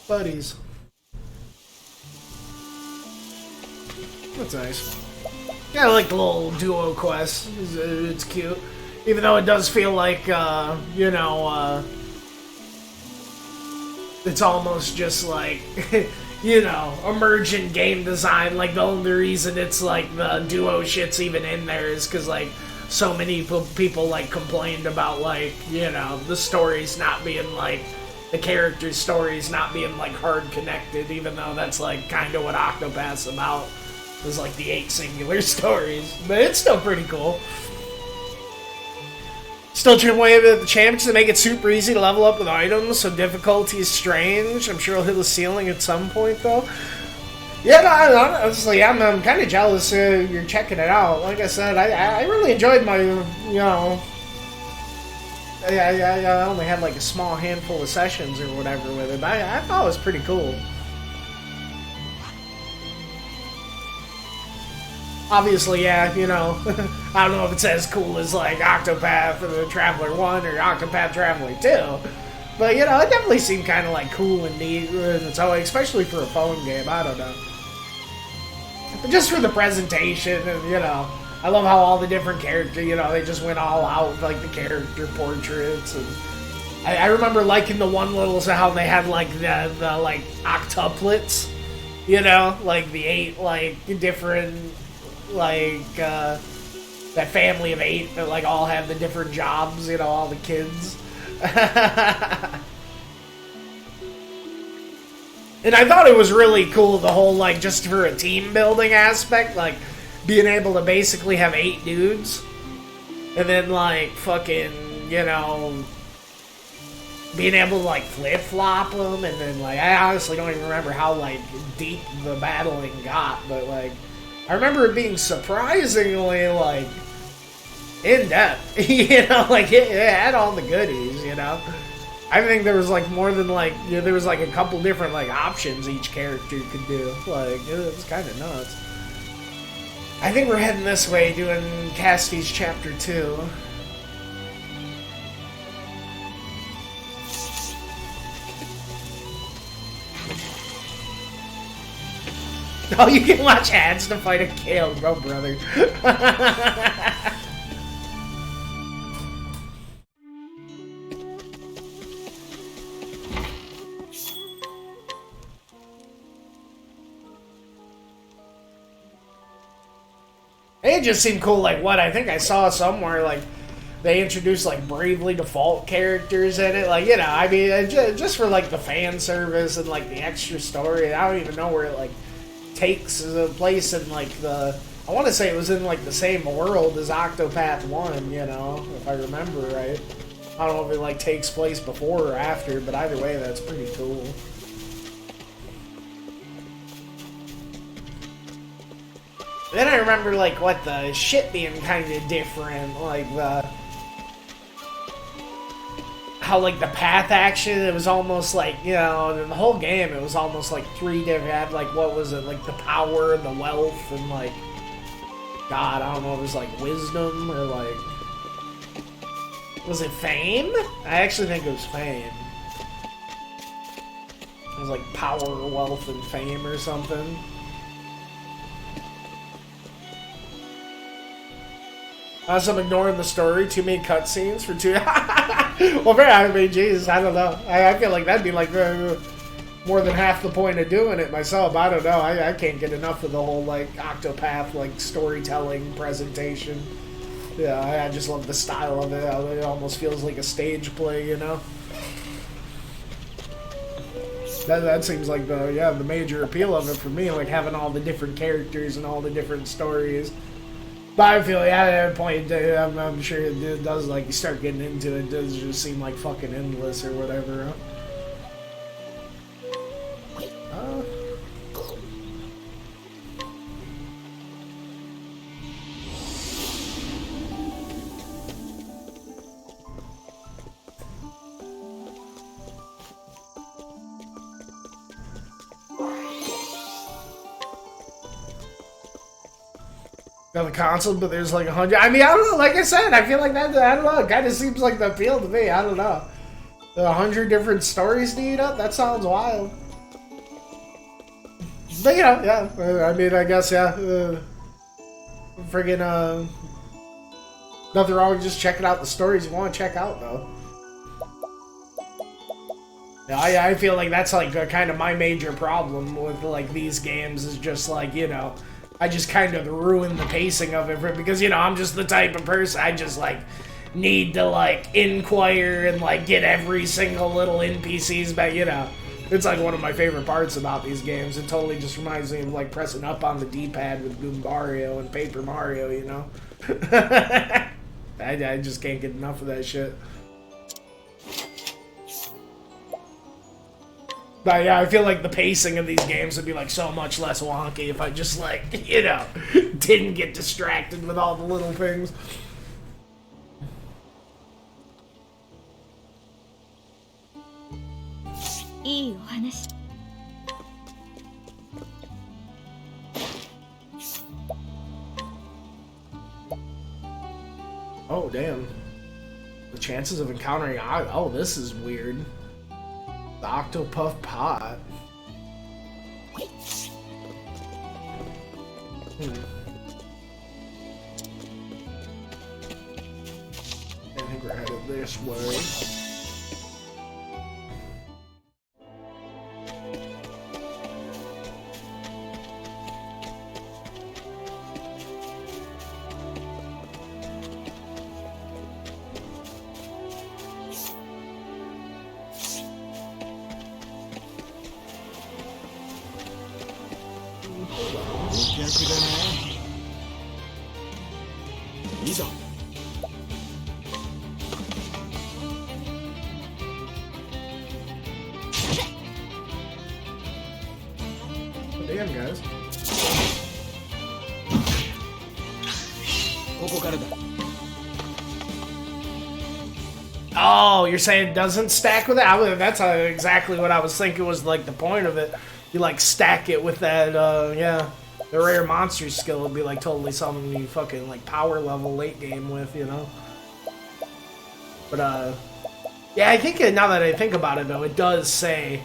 Buddies. That's nice. Yeah, I like the little duo quest. It's cute. Even though it does feel like, you know, it's almost just like, you know, emergent game design. Like, the only reason it's like the duo shit's even in there is because, like, so many people, like, complained about, like, you know, the stories not being, like, the characters' stories not being, like, hard connected, even though that's, like, kind of what Octopath's about. Is like the 8 singular stories. But it's still pretty cool. Still trim away at the champions to make it super easy to level up with items, so difficulty is strange. I'm sure it'll hit the ceiling at some point, though. Yeah, no, honestly, I'm kind of jealous you're checking it out. Like I said, I really enjoyed my, you know... I only had like a small handful of sessions or whatever with it, but I thought it was pretty cool. Obviously, yeah, you know, I don't know if it's as cool as, like, Octopath or the Traveler 1 or Octopath Traveler 2. But, you know, it definitely seemed kind of, like, cool and neat, so, especially for a phone game, I don't know. But just for the presentation, and, you know, I love how all the different characters, you know, they just went all out with, like, the character portraits, and I remember liking the one little, how they had, like, the like, octuplets, you know, like, the 8, like, different... like, that family of 8 that, like, all have the different jobs, you know, all the kids. And I thought it was really cool, the whole, like, just for a team building aspect, like, being able to basically have 8 dudes, and then, like, fucking, you know, being able to like flip-flop them, and then like I honestly don't even remember how like deep the battling got, but like I remember it being surprisingly like in depth. You know, like it had all the goodies. You know, I think there was like more than like there was like a couple different like options each character could do. Like it was kind of nuts. I think we're heading this way, doing Casty's Chapter 2. Oh, you can watch ads to fight a Kale, bro, brother. It just seemed cool, like, what, I think I saw somewhere, like, they introduced, like, Bravely Default characters in it, like, you know, I mean, just for, like, the fan service and, like, the extra story. I don't even know where it, like, takes a place in, like, the... I want to say it was in, like, the same world as Octopath 1, you know, if I remember right. I don't know if it, like, takes place before or after, but either way, that's pretty cool. Then I remember, like, what, the shit being kind of different, like, how, like, the path action, it was almost like, you know, in the whole game, it was almost like 3 different, had, like, what was it, like, the power and the wealth, and, like, God, I don't know, it was, like, wisdom, or, like, was it fame? I actually think it was fame. It was, like, power, wealth, and fame, or something. I'm ignoring the story. Too many cutscenes for two. Well, I mean, Jesus, I don't know. I feel like that'd be like more than half the point of doing it myself. I don't know. I can't get enough of the whole like Octopath like storytelling presentation. Yeah, I just love the style of it. It almost feels like a stage play, you know. That seems like the major appeal of it for me, like having all the different characters and all the different stories. But I feel like at that point, I'm sure it does, like, you start getting into it, it does just seem like fucking endless or whatever, huh? On the console, but there's like 100. I mean, I don't know. Like I said, I feel like that. I don't know. It kind of seems like the appeal to me. I don't know. 100 different stories to eat up. That sounds wild. But you know, yeah. I mean, I guess yeah. Friggin' nothing wrong with just checking out the stories you want to check out, though. Yeah, I feel like that's like kind of my major problem with like these games is just like, you know, I just kind of ruin the pacing of it because, you know, I'm just the type of person, I just, like, need to, like, inquire and, like, get every single little NPCs back, you know. It's, like, one of my favorite parts about these games. It totally just reminds me of, like, pressing up on the D-pad with Goombario and Paper Mario, you know. I just can't get enough of that shit. But yeah, I feel like the pacing of these games would be like so much less wonky if I just like, you know, didn't get distracted with all the little things. Oh, damn. The chances of encountering... Oh, this is weird. The Octopath pot. I think we're headed this way. Oh, damn, guys. ここからだ。 Oh, you're saying it doesn't stack with it? That's exactly what I was thinking was like the point of it. You like stack it with that, yeah. The rare monster skill would be like totally something you fucking like power level late game with, you know? But, yeah, I think now that I think about it though, it does say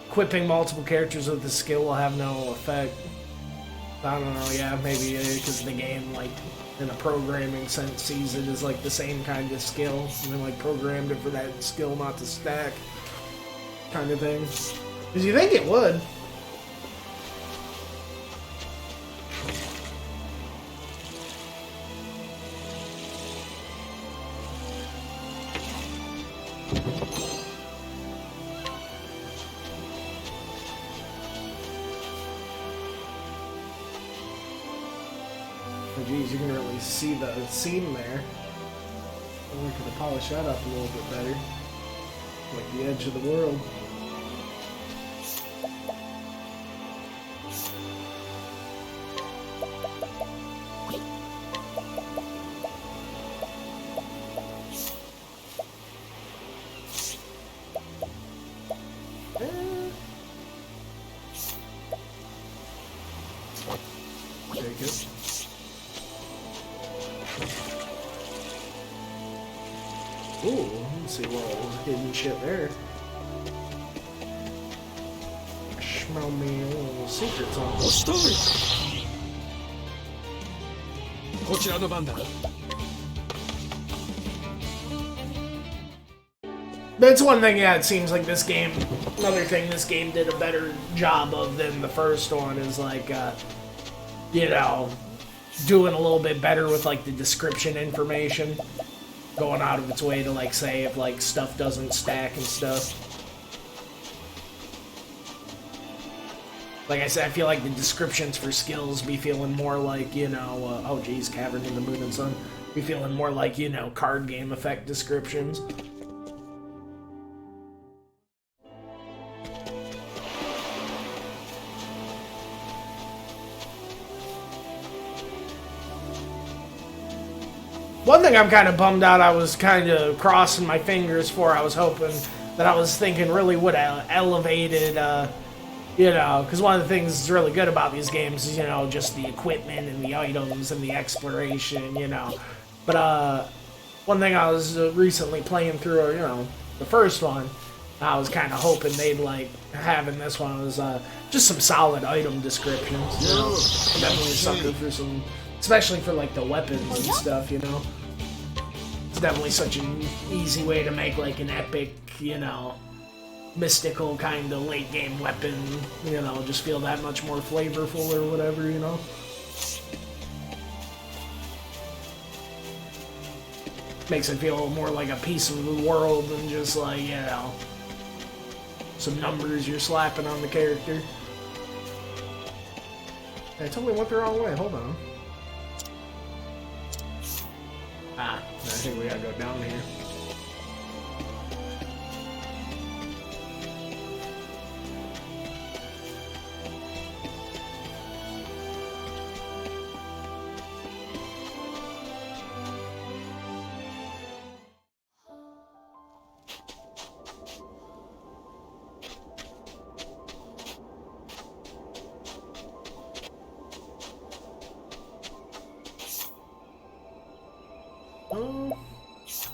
equipping multiple characters with the skill will have no effect. I don't know, yeah, maybe because the game, like, in a programming sense, sees it as, like, the same kind of skill. And then, like, programmed it for that skill not to stack. Kind of thing. Because you think it would. Geez, you can really see the seam there. I we could have polished that up a little bit better. Like the edge of the world. Take it. Ooh, let's see what hidden shit there. Smell me a little secrets on this. こちらの番だ。 But it's one thing, yeah, it seems like this game, another thing this game did a better job of than the first one is like, you know, doing a little bit better with like the description information. Going out of its way to like say if like stuff doesn't stack and stuff. Like I said, I feel like the descriptions for skills be feeling more like, you know, oh geez, Cavern in the Moon and Sun. Be feeling more like, you know, card game effect descriptions. One thing I'm kind of bummed out, I was kind of crossing my fingers for, I was hoping that I was thinking really would have elevated, you know, because one of the things that's really good about these games is, you know, just the equipment and the items and the exploration, you know. But, one thing I was recently playing through, you know, the first one, I was kind of hoping they'd, like, have in this one was, just some solid item descriptions, you know. Definitely a sucker for some, especially for, like, the weapons and stuff, you know. It's definitely such an easy way to make, like, an epic, you know, mystical kind of late game weapon, you know, just feel that much more flavorful or whatever, you know. Makes it feel more like a piece of the world than just like, you know, some numbers you're slapping on the character. I totally went the wrong way, hold on. Ah, I think we gotta go down here.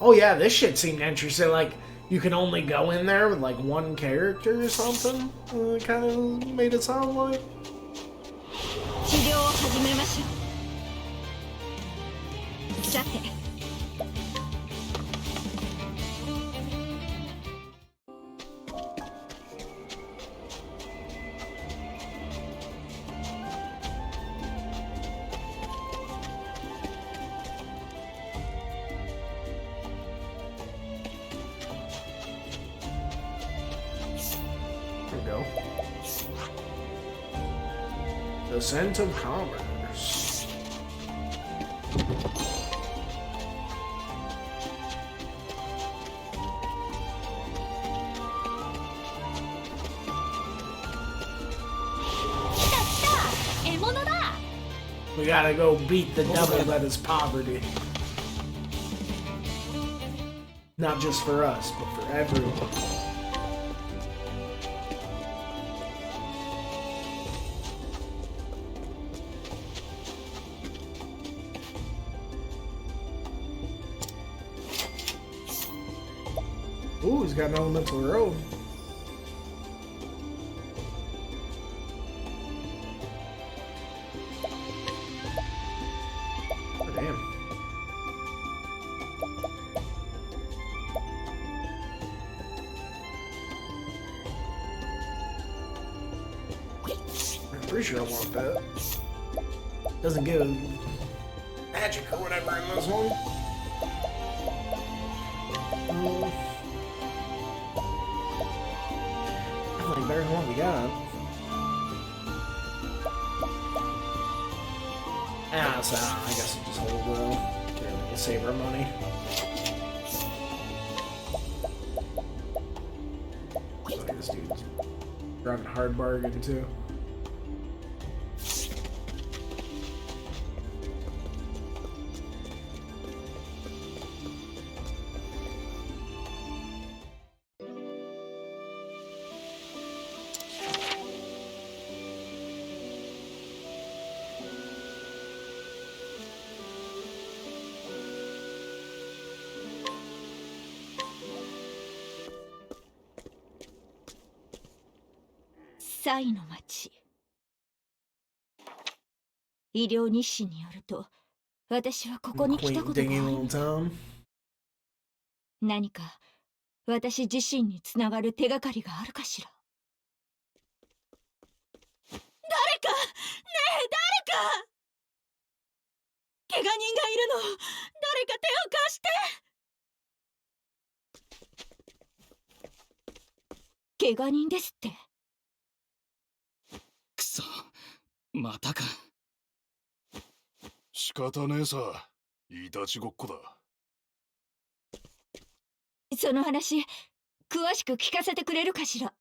Oh yeah, this shit seemed interesting. Like, you can only go in there with like one character or something. Kind of made it sound like. 治療を始めましょう。さて。The scent of commerce. We gotta go beat the devil that is poverty. Not just for us, but for everyone. Ooh, he's got an elemental robe. Oh, damn. I'm pretty sure I want that. Doesn't give magic or whatever in this one. Definitely better than what we got. So I guess we'll just hold to save our money. So this dude's driving hard bargain too.サイの町。医療日誌によると、私はここに来たことがあ Quaint, る dingy little town. 何か私自身につながる手がかりがあるかしら。誰か、ねえ誰か、怪我人がいるの。誰か手を貸して。怪我人ですって。くそ、またか。仕方ねえさ。いたちごっこだ。その話、詳しく聞かせてくれるかしら。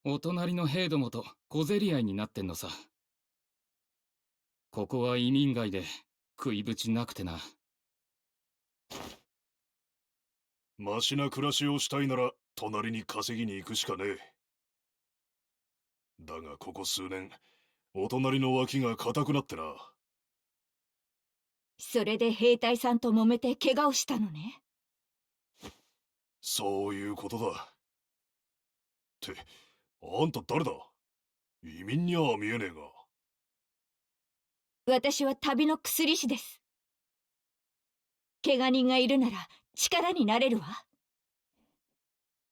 お隣の兵どもと小競り合いになってんのさ。ここは移民街で食いぶちなくてな。マシな暮らしをしたいなら隣に稼ぎに行くしかねえ。だがここ数年お隣の脇が硬くなってな。それで兵隊さんと揉めて怪我をしたのね。そういうことだ。ってあんた誰だ？移民には見えねえが。私は旅の薬師です。怪我人がいるなら力になれるわ。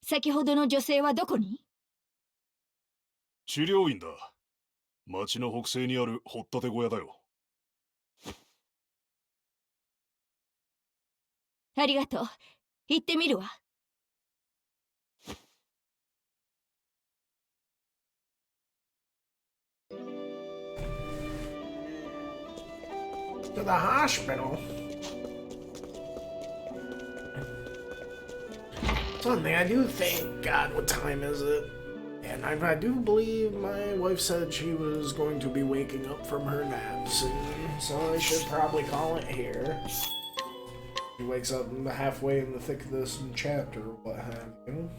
先ほどの女性はどこに？治療院だ。町の北西にある掘ったて小屋だよ。ありがとう。行ってみるわ。To the hospital. Something I do think, God, what time is it? And I do believe my wife said she was going to be waking up from her nap soon, so I should probably call it here. She wakes up halfway in the thick of this chapter or what have you.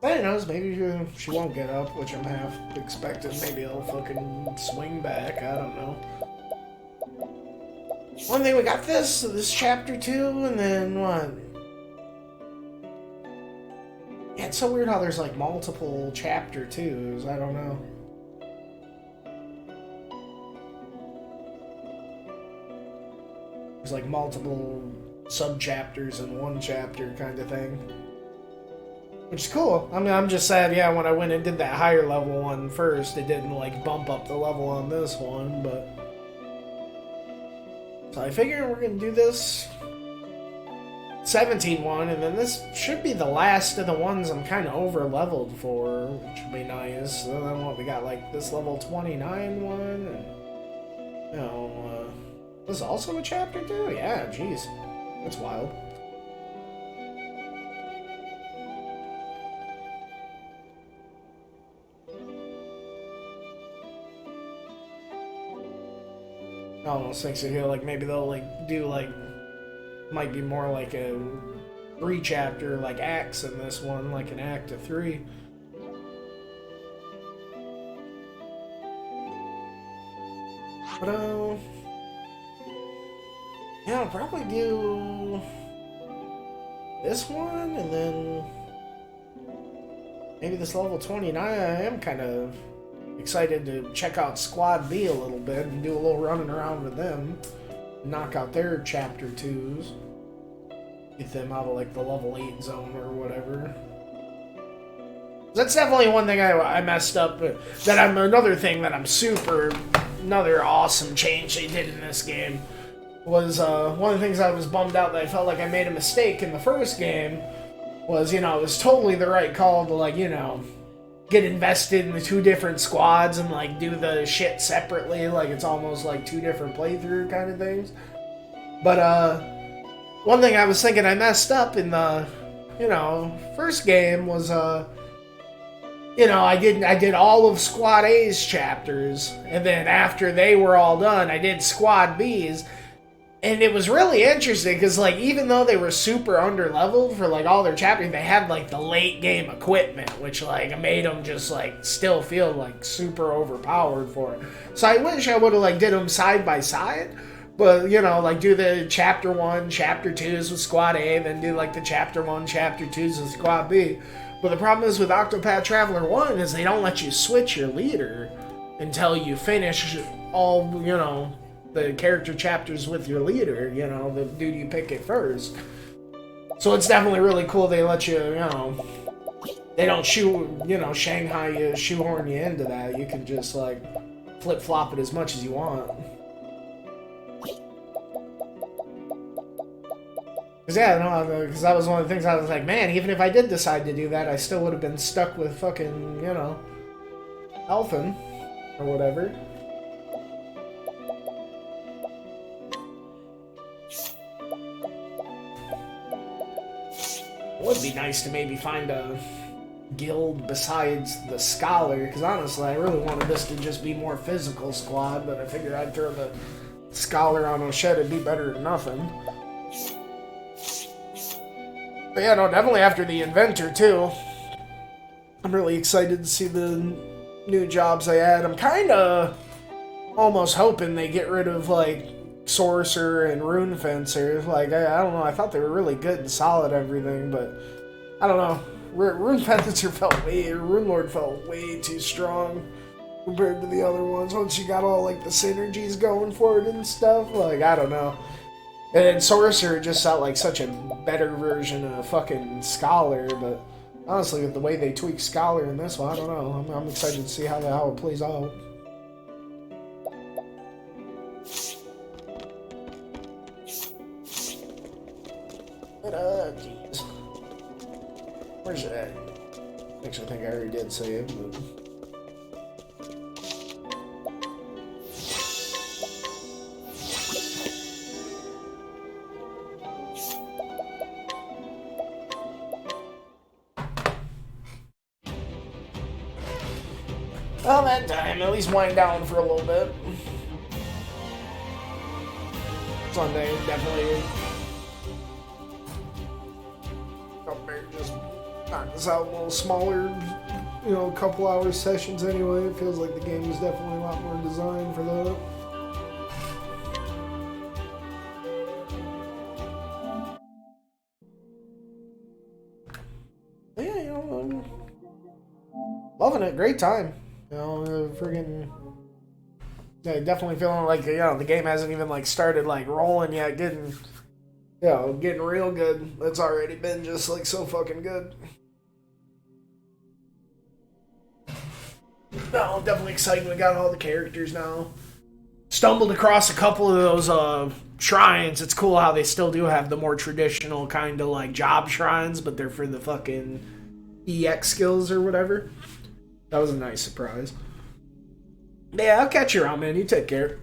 Who knows, maybe she won't get up, which I'm half expecting. Maybe I'll fucking swing back, I don't know. One thing, we got this chapter 2, and then what? Yeah, it's so weird how there's like multiple chapter 2s, I don't know. There's like multiple sub-chapters in one chapter kind of thing. Which is cool. I mean, I'm just sad, yeah, when I went and did that higher level one first, it didn't like bump up the level on this one, but... So I figure we're gonna do this 17 one, and then this should be the last of the ones I'm kind of over leveled for, which would be nice. So then what, we got like this level 29 one, and you know, this is also a chapter 2? Yeah, jeez. That's wild. almost thinks it here, like maybe they'll like do like might be more like a 3-chapter like acts in this one, like an act of 3. But yeah, I'll probably do this one and then maybe this level 29. I am kind of excited to check out Squad B a little bit and do a little running around with them. Knock out their chapter 2s. Get them out of like the level 8 zone or whatever. That's definitely one thing I messed up. Another thing that I'm another awesome change they did in this game was one of the things I was bummed out that I felt like I made a mistake in the first game was, you know, it was totally the right call to like, you know, get invested in the 2 different squads and like do the shit separately, like it's almost like 2 different playthrough kind of things. But one thing I was thinking I messed up in the, you know, first game was you know, I did all of Squad A's chapters, and then after they were all done, I did Squad B's. And it was really interesting because, like, even though they were super under-leveled for, like, all their chapters, they had, like, the late-game equipment, which, like, made them just, like, still feel, like, super overpowered for it. So I wish I would have, like, did them side by side. But, you know, like, do the Chapter 1, Chapter 2s with Squad A, then do, like, the Chapter 1, Chapter 2s with Squad B. But the problem is with Octopath Traveler 1 is they don't let you switch your leader until you finish all, you know, the character chapters with your leader, you know, the dude you pick it first. So it's definitely really cool they let you, you know, they don't Shanghai you, shoehorn you into that. You can just, like, flip-flop it as much as you want. Because, yeah, no, because that was one of the things I was like, man, even if I did decide to do that, I still would have been stuck with fucking, you know, Elfin, or whatever. It would be nice to maybe find a guild besides the Scholar, because honestly, I really wanted this to just be more physical squad, but I figured I'd throw the Scholar on O'Shed, it'd be better than nothing. But yeah, no, definitely after the Inventor, too. I'm really excited to see the new jobs they add. I'm kind of almost hoping they get rid of, like, Sorcerer and Rune Fencer. Like, I don't know, I thought they were really good and solid everything, but I don't know. Rune Fencer Rune Lord felt way too strong compared to the other ones. Once you got all, like, the synergies going for it and stuff, like, I don't know. And then Sorcerer just felt like such a better version of fucking Scholar, but honestly, with the way they tweak Scholar in this one, I don't know. I'm excited to see how it plays out. But, jeez. Where's it at? Actually, I think I already did say it, but... Well, that time, at least wind down for a little bit. Sunday, definitely. Just knock this out a little smaller, you know, couple hours sessions anyway. It feels like the game is definitely a lot more designed for that. Yeah, you know, I'm loving it. Great time. You know, friggin'... Yeah, definitely feeling like, you know, the game hasn't even, like, started, like, rolling yet, getting real good. It's already been just, like, so fucking good. No, I'm definitely excited. We got all the characters now. Stumbled across a couple of those, shrines. It's cool how they still do have the more traditional kind of, like, job shrines, but they're for the fucking EX skills or whatever. That was a nice surprise. Yeah, I'll catch you around, man. You take care.